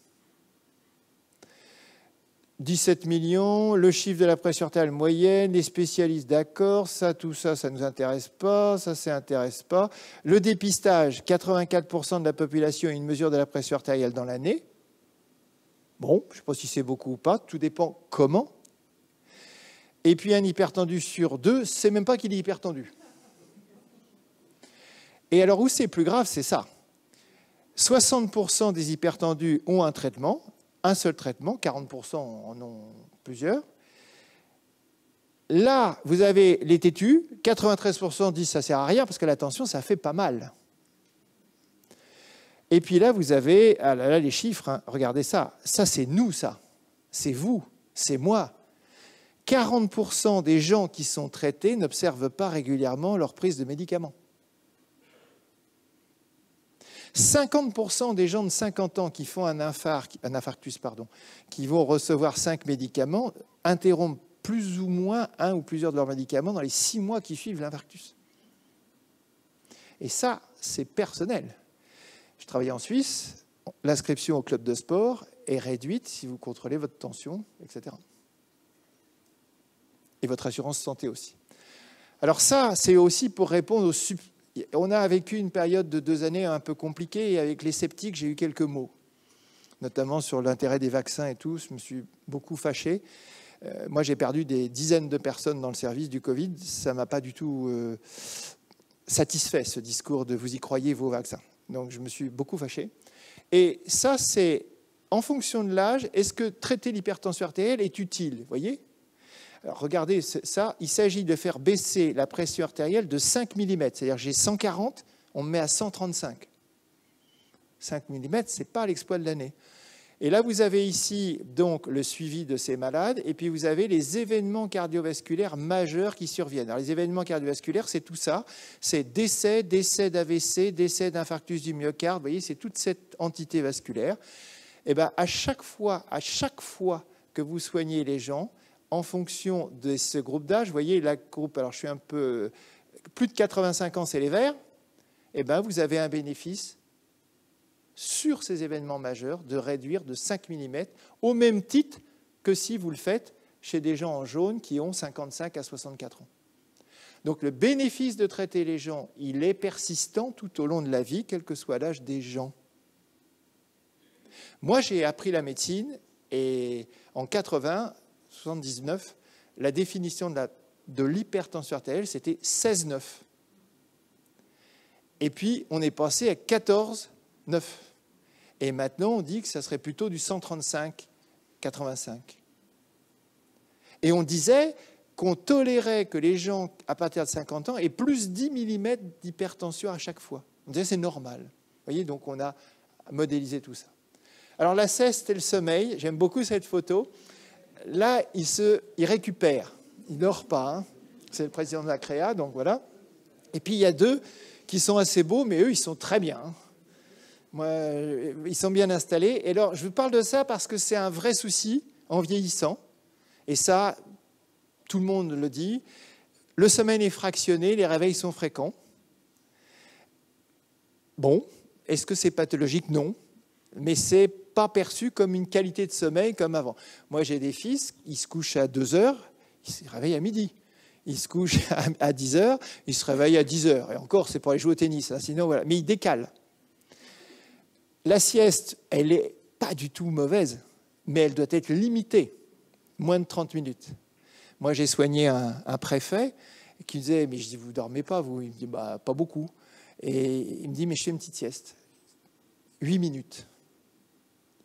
S1: 17 millions, le chiffre de la pression artérielle moyenne, les spécialistes d'accord, ça, tout ça, ça ne nous intéresse pas, ça ne intéresse pas. Le dépistage, 84% de la population a une mesure de la pression artérielle dans l'année. Bon, je ne sais pas si c'est beaucoup ou pas, tout dépend comment. Et puis un hypertendu sur 2, c'est même pas qu'il est hypertendu. Et alors où c'est plus grave, c'est ça. 60% des hypertendus ont un traitement, un seul traitement, 40% en ont plusieurs. Là, vous avez les têtus, 93% disent que ça ne sert à rien parce que la tension, ça fait pas mal. Et puis là, vous avez là, les chiffres, hein, regardez ça. Ça, c'est nous, ça. C'est vous, c'est moi. 40% des gens qui sont traités n'observent pas régulièrement leur prise de médicaments. 50% des gens de 50 ans qui font un infarctus, qui vont recevoir 5 médicaments, interrompent plus ou moins un ou plusieurs de leurs médicaments dans les 6 mois qui suivent l'infarctus. Et ça, c'est personnel. Je travaillais en Suisse, l'inscription au club de sport est réduite si vous contrôlez votre tension, etc. Et votre assurance santé aussi. Alors ça, c'est aussi pour répondre aux On a vécu une période de 2 années un peu compliquée et avec les sceptiques, j'ai eu quelques mots, notamment sur l'intérêt des vaccins et tout. Je me suis beaucoup fâché. Moi, j'ai perdu des dizaines de personnes dans le service du Covid. Ça ne m'a pas du tout satisfait, ce discours de « vous y croyez, vos vaccins ». Donc, je me suis beaucoup fâché. Et ça, c'est en fonction de l'âge, est-ce que traiter l'hypertension artérielle est utile ? Vous voyez ? Alors, regardez ça, il s'agit de faire baisser la pression artérielle de 5 mm. C'est-à-dire j'ai 140, on me met à 135. 5 mm, ce n'est pas l'exploit de l'année. Et là, vous avez ici donc le suivi de ces malades, et puis vous avez les événements cardiovasculaires majeurs qui surviennent. Alors, les événements cardiovasculaires, c'est tout ça. C'est décès d'AVC, décès d'infarctus du myocarde. Vous voyez, c'est toute cette entité vasculaire. Et bien, à chaque fois que vous soignez les gens, en fonction de ce groupe d'âge, vous voyez, la groupe, alors je suis un peu... Plus de 85 ans, c'est les verts, et bien vous avez un bénéfice sur ces événements majeurs de réduire de 5 mm, au même titre que si vous le faites chez des gens en jaune qui ont 55 à 64 ans. Donc le bénéfice de traiter les gens, il est persistant tout au long de la vie, quel que soit l'âge des gens. Moi, j'ai appris la médecine et en 79, la définition de l'hypertension artérielle, c'était 16,9. Et puis, on est passé à 14,9. Et maintenant, on dit que ça serait plutôt du 135,85. Et on disait qu'on tolérait que les gens, à partir de 50 ans, aient plus 10 mm d'hypertension à chaque fois. On disait c'est normal. Vous voyez, donc on a modélisé tout ça. Alors la sieste et le sommeil, j'aime beaucoup cette photo. Là, il récupère. Il ne dort pas. Hein. C'est le président de la Créa, donc voilà. Et puis il y a deux qui sont assez beaux, mais eux, ils sont très bien. Hein. Moi, ils sont bien installés. Et alors, je vous parle de ça parce que c'est un vrai souci en vieillissant. Et ça, tout le monde le dit. Le sommeil est fractionné, les réveils sont fréquents. Bon, est-ce que c'est pathologique? Non. Mais ce n'est pas perçu comme une qualité de sommeil comme avant. Moi, j'ai des fils, ils se couchent à 2 heures, ils se réveillent à midi. Ils se couchent à 10 heures, ils se réveillent à 10 heures. Et encore, c'est pour aller jouer au tennis. Hein, sinon, voilà. Mais ils décalent. La sieste, elle n'est pas du tout mauvaise, mais elle doit être limitée. Moins de 30 minutes. Moi, j'ai soigné un préfet qui me disait, mais je dis, vous ne dormez pas, vous? Il me dit, bah, pas beaucoup. Et il me dit, mais je fais une petite sieste. 8 minutes.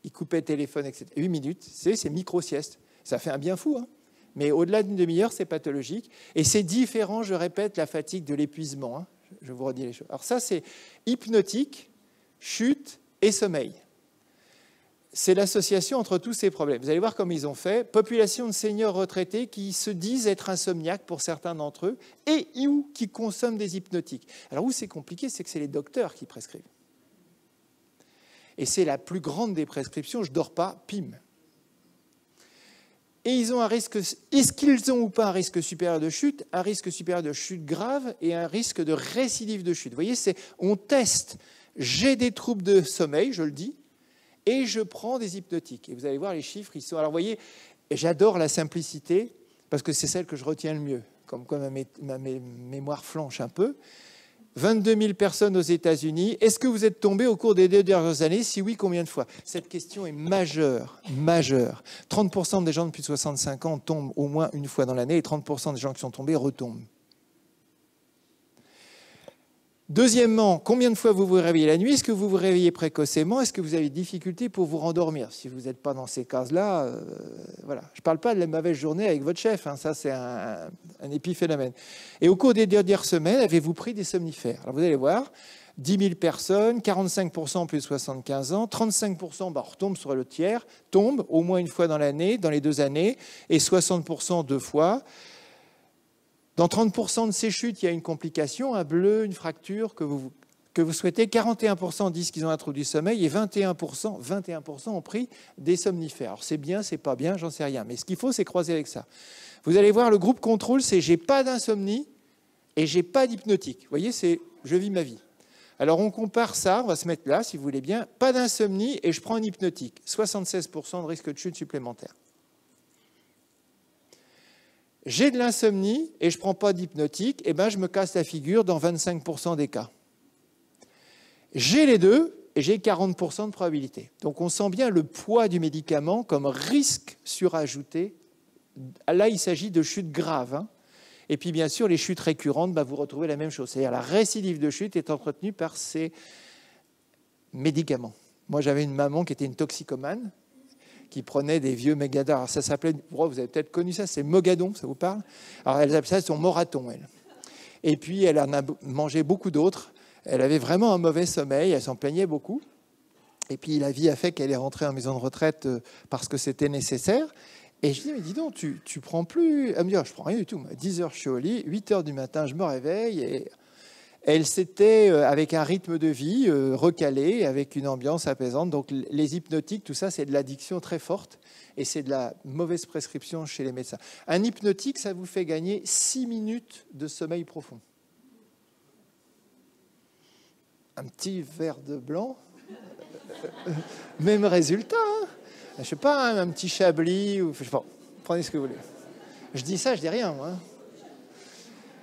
S1: Il coupait le téléphone, etc. 8 minutes, c'est micro-sieste. Ça fait un bien fou, hein. Mais au-delà d'une demi-heure, c'est pathologique. Et c'est différent, je répète, la fatigue de l'épuisement. Hein. Je vous redis les choses. Alors ça, c'est hypnotique, chute et sommeil. C'est l'association entre tous ces problèmes. Vous allez voir comme ils ont fait. Population de seniors retraités qui se disent être insomniaques pour certains d'entre eux et ou qui consomment des hypnotiques. Alors où c'est compliqué, c'est que c'est les docteurs qui prescrivent. Et c'est la plus grande des prescriptions, je ne dors pas, pim. Et ils ont un risque, est-ce qu'ils ont ou pas un risque supérieur de chute? Un risque supérieur de chute grave et un risque de récidive de chute. Vous voyez, on teste, j'ai des troubles de sommeil, je le dis, et je prends des hypnotiques. Et vous allez voir, les chiffres, ils sont... Alors, vous voyez, j'adore la simplicité, parce que c'est celle que je retiens le mieux, comme ma mémoire flanche un peu. 22 000 personnes aux États-Unis. Est-ce que vous êtes tombé au cours des 2 dernières années? Si oui, combien de fois? Cette question est majeure, majeure. 30% des gens depuis 65 ans tombent au moins une fois dans l'année et 30% des gens qui sont tombés retombent. Deuxièmement, combien de fois vous vous réveillez la nuit? Est-ce que vous vous réveillez précocement? Est-ce que vous avez des difficultés pour vous rendormir? Si vous n'êtes pas dans ces cases-là, voilà. Je ne parle pas de la mauvaise journée avec votre chef, hein, ça c'est un épiphénomène. Et au cours des dernières semaines, avez-vous pris des somnifères? Alors vous allez voir, 10 000 personnes, 45% plus de 75 ans, 35% on retombe sur le tiers, tombe au moins une fois dans l'année, dans les 2 années, et 60% 2 fois. Dans 30% de ces chutes, il y a une complication, un bleu, une fracture que vous souhaitez. 41% disent qu'ils ont un trouble du sommeil et 21% ont pris des somnifères. Alors c'est bien, c'est pas bien, j'en sais rien. Mais ce qu'il faut, c'est croiser avec ça. Vous allez voir, le groupe contrôle, c'est j'ai pas d'insomnie et j'ai pas d'hypnotique. Vous voyez, c'est je vis ma vie. Alors on compare ça, on va se mettre là, si vous voulez bien. Pas d'insomnie et je prends un hypnotique. 76% de risque de chute supplémentaire. J'ai de l'insomnie et je ne prends pas d'hypnotique, et ben je me casse la figure dans 25% des cas. J'ai les deux et j'ai 40% de probabilité. Donc on sent bien le poids du médicament comme risque surajouté. Là, il s'agit de chutes graves. Hein. Et puis bien sûr, les chutes récurrentes, ben, vous retrouvez la même chose. C'est-à-dire la récidive de chute est entretenue par ces médicaments. Moi, j'avais une maman qui était une toxicomane, qui prenait des vieux mégadons. Alors ça s'appelait, vous avez peut-être connu ça, c'est Mogadon, ça vous parle? Alors elle appelait ça son moraton, elle. Et puis elle en a mangé beaucoup d'autres. Elle avait vraiment un mauvais sommeil, elle s'en plaignait beaucoup. Et puis la vie a fait qu'elle est rentrée en maison de retraite parce que c'était nécessaire. Et je dis, mais dis donc, tu prends plus... Elle me dit, oh, je prends rien du tout. 10 heures, je suis au lit, 8 heures du matin, je me réveille. Et C'était avec un rythme de vie recalé, avec une ambiance apaisante. Donc les hypnotiques, tout ça, c'est de l'addiction très forte et c'est de la mauvaise prescription chez les médecins. Un hypnotique, ça vous fait gagner 6 minutes de sommeil profond. Un petit verre de blanc, même résultat. Hein. Je ne sais pas, hein, un petit Chablis, ou, je sais pas, prenez ce que vous voulez. Je dis ça, je dis rien, moi.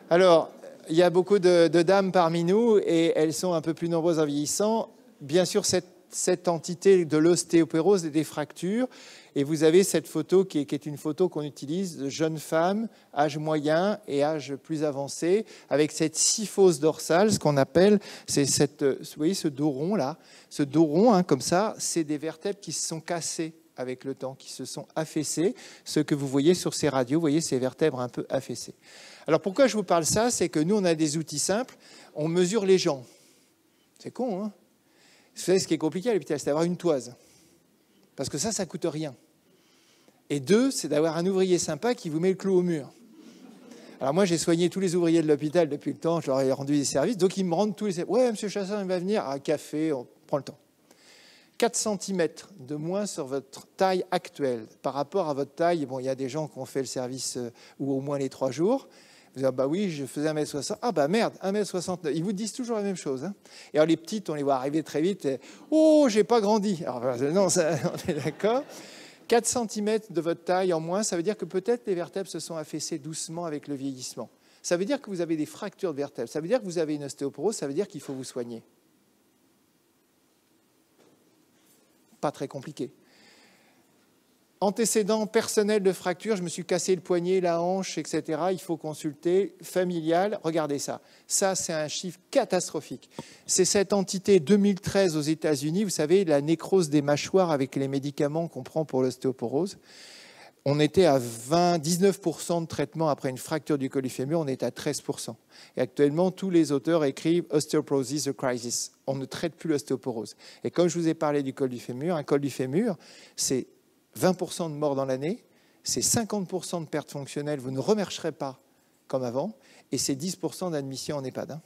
S1: Alors, il y a beaucoup de dames parmi nous et elles sont un peu plus nombreuses en vieillissant. Bien sûr, cette entité de l'ostéopérose et des fractures. Et vous avez cette photo qui est une photo qu'on utilise de jeunes femmes, âge moyen et âge plus avancé, avec cette syphose dorsale, ce qu'on appelle, c'est vous voyez ce dos rond là, ce dos rond, hein, comme ça, c'est des vertèbres qui se sont cassées avec le temps, qui se sont affaissées. Ce que vous voyez sur ces radios, vous voyez ces vertèbres un peu affaissées. Alors pourquoi je vous parle ça? C'est que nous, on a des outils simples, on mesure les gens. C'est con, hein? Vous savez, ce qui est compliqué à l'hôpital, c'est d'avoir une toise. Parce que ça ne coûte rien. Et 2, c'est d'avoir un ouvrier sympa qui vous met le clou au mur. Alors moi, j'ai soigné tous les ouvriers de l'hôpital depuis le temps, je leur ai rendu des services, donc ils me rendent tous les services. Ouais, monsieur Chassin, il va venir, à café, on prend le temps. 4 cm de moins sur votre taille actuelle par rapport à votre taille. Bon, il y a des gens qui ont fait le service ou au moins les 3 jours. Vous dites, bah oui, je faisais 1m60. Ah bah merde, 1m69. Ils vous disent toujours la même chose. Hein. Et alors les petites, on les voit arriver très vite. Et, oh, j'ai pas grandi. Alors non, ça, on est d'accord. 4 cm de votre taille en moins, ça veut dire que peut-être les vertèbres se sont affaissées doucement avec le vieillissement. Ça veut dire que vous avez des fractures de vertèbres. Ça veut dire que vous avez une ostéoporose. Ça veut dire qu'il faut vous soigner. Pas très compliqué. Antécédents personnels de fracture, je me suis cassé le poignet, la hanche, etc. Il faut consulter. Familial, regardez ça. Ça, c'est un chiffre catastrophique. C'est cette entité 2013 aux États-Unis, vous savez, la nécrose des mâchoires avec les médicaments qu'on prend pour l'ostéoporose. On était à 19% de traitement après une fracture du col du fémur, on est à 13%. Et actuellement, tous les auteurs écrivent « Osteoporosis, a crisis ». On ne traite plus l'ostéoporose. Et comme je vous ai parlé du col du fémur, un col du fémur, c'est 20% de morts dans l'année, c'est 50% de pertes fonctionnelles, vous ne remarcherez pas comme avant, et c'est 10% d'admission en EHPAD. Hein.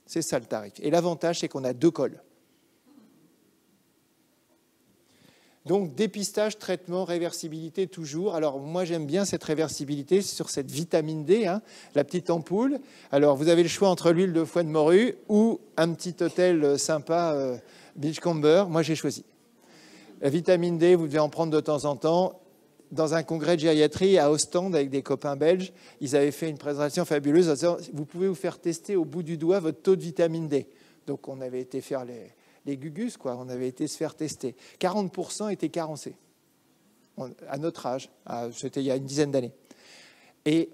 S1: C'est ça le tarif. Et l'avantage, c'est qu'on a 2 cols. Donc, dépistage, traitement, réversibilité, toujours. Alors, moi, j'aime bien cette réversibilité sur cette vitamine D, hein, la petite ampoule. Alors, vous avez le choix entre l'huile de foie de morue ou un petit hôtel sympa, Beachcomber. Moi, j'ai choisi. La vitamine D, vous devez en prendre de temps en temps. Dans un congrès de gériatrie à Ostende avec des copains belges, ils avaient fait une présentation fabuleuse en disant « Vous pouvez vous faire tester au bout du doigt votre taux de vitamine D ». Donc, on avait été faire les gugus, quoi. On avait été se faire tester. 40% étaient carencés, à notre âge. C'était il y a une dizaine d'années. Et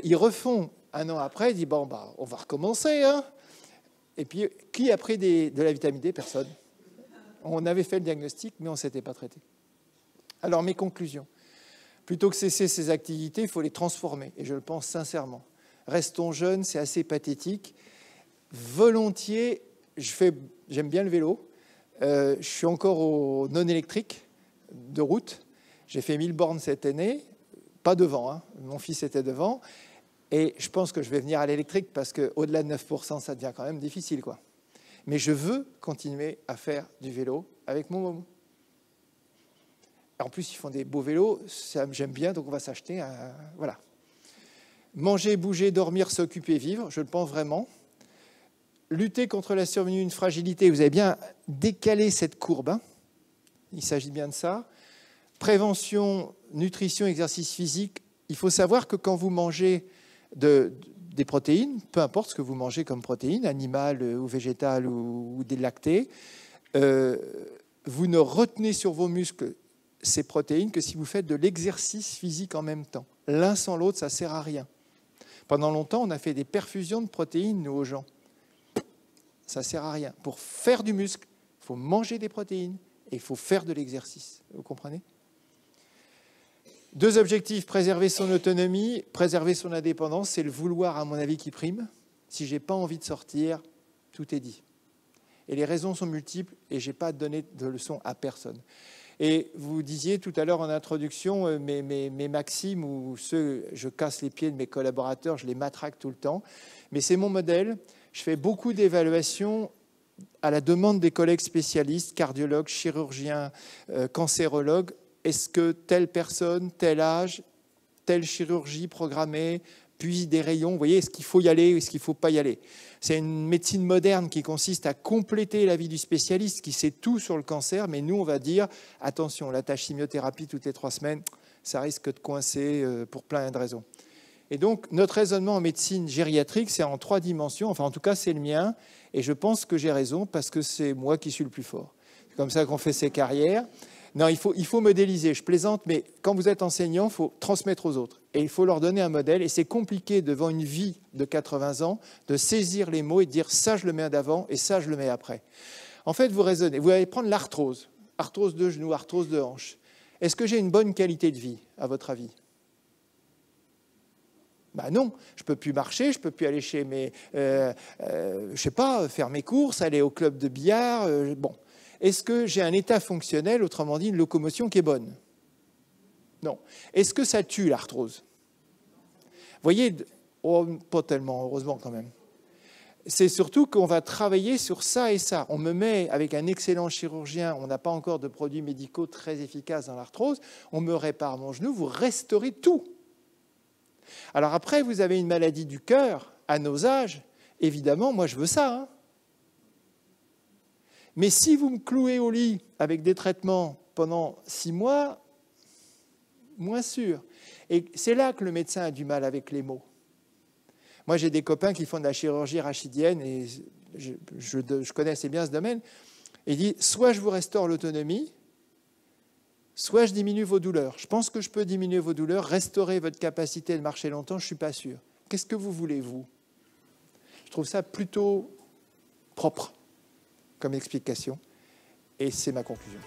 S1: ils refont un an après, ils disent « Bon, bah, on va recommencer. Hein ». Et puis, qui a pris de la vitamine D? Personne. On avait fait le diagnostic, mais on ne s'était pas traité. Alors, mes conclusions. Plutôt que cesser ces activités, il faut les transformer. Et je le pense sincèrement. Restons jeunes, c'est assez pathétique. Volontiers, j'aime bien le vélo. Je suis encore au non-électrique de route. J'ai fait 1000 bornes cette année. Pas devant, hein. Mon fils était devant. Et je pense que je vais venir à l'électrique parce qu'au-delà de 9%, ça devient quand même difficile, quoi. Mais je veux continuer à faire du vélo avec mon môme. En plus, ils font des beaux vélos, j'aime bien, donc on va s'acheter un... Voilà. Manger, bouger, dormir, s'occuper, vivre, je le pense vraiment. Lutter contre la survenue d'une fragilité, vous avez bien décalé cette courbe. Hein. Il s'agit bien de ça. Prévention, nutrition, exercice physique. Il faut savoir que quand vous mangez des protéines, peu importe ce que vous mangez comme protéines, animales ou végétales ou des lactés, vous ne retenez sur vos muscles ces protéines que si vous faites de l'exercice physique en même temps. L'un sans l'autre, ça ne sert à rien. Pendant longtemps, on a fait des perfusions de protéines, nous, aux gens. Ça ne sert à rien. Pour faire du muscle, il faut manger des protéines et il faut faire de l'exercice. Vous comprenez? 2 objectifs, préserver son autonomie, préserver son indépendance. C'est le vouloir, à mon avis, qui prime. Si je n'ai pas envie de sortir, tout est dit. Et les raisons sont multiples et je n'ai pas donné de leçons à personne. Et vous disiez tout à l'heure en introduction, mes maximes ou je casse les pieds de mes collaborateurs, je les matraque tout le temps. Mais c'est mon modèle. Je fais beaucoup d'évaluations à la demande des collègues spécialistes, cardiologues, chirurgiens, cancérologues. Est-ce que telle personne, tel âge, telle chirurgie programmée, puis des rayons, vous voyez, est-ce qu'il faut y aller ou est-ce qu'il ne faut pas y aller? C'est une médecine moderne qui consiste à compléter l'avis du spécialiste qui sait tout sur le cancer, mais nous, on va dire, attention, la tâche chimiothérapie toutes les 3 semaines, ça risque de coincer pour plein de raisons. Et donc, notre raisonnement en médecine gériatrique, c'est en 3 dimensions, enfin en tout cas c'est le mien, et je pense que j'ai raison parce que c'est moi qui suis le plus fort. C'est comme ça qu'on fait ses carrières. Non, il faut modéliser, je plaisante, mais quand vous êtes enseignant, il faut transmettre aux autres. Et il faut leur donner un modèle, et c'est compliqué devant une vie de 80 ans de saisir les mots et de dire ça je le mets d'avant et ça je le mets après. En fait, vous raisonnez, vous allez prendre l'arthrose, arthrose de genou, arthrose de hanche. Est-ce que j'ai une bonne qualité de vie, à votre avis? Ben non, je ne peux plus marcher, je ne peux plus aller chez mes... je sais pas, faire mes courses, aller au club de billard, bon. Est-ce que j'ai un état fonctionnel, autrement dit une locomotion qui est bonne? Non. Est-ce que ça tue l'arthrose? Vous voyez, oh, pas tellement, heureusement quand même. C'est surtout qu'on va travailler sur ça et ça. On me met avec un excellent chirurgien, on n'a pas encore de produits médicaux très efficaces dans l'arthrose, on me répare mon genou, vous restaurez tout. Alors après, vous avez une maladie du cœur à nos âges, évidemment, moi je veux ça, hein. Mais si vous me clouez au lit avec des traitements pendant 6 mois, moins sûr. Et c'est là que le médecin a du mal avec les mots. Moi, j'ai des copains qui font de la chirurgie rachidienne et je connais assez bien ce domaine. Il dit, soit je vous restaure l'autonomie, soit je diminue vos douleurs. Je pense que je peux diminuer vos douleurs, restaurer votre capacité de marcher longtemps, je ne suis pas sûr. Qu'est-ce que vous voulez, vous? Je trouve ça plutôt propre comme explication, et c'est ma conclusion.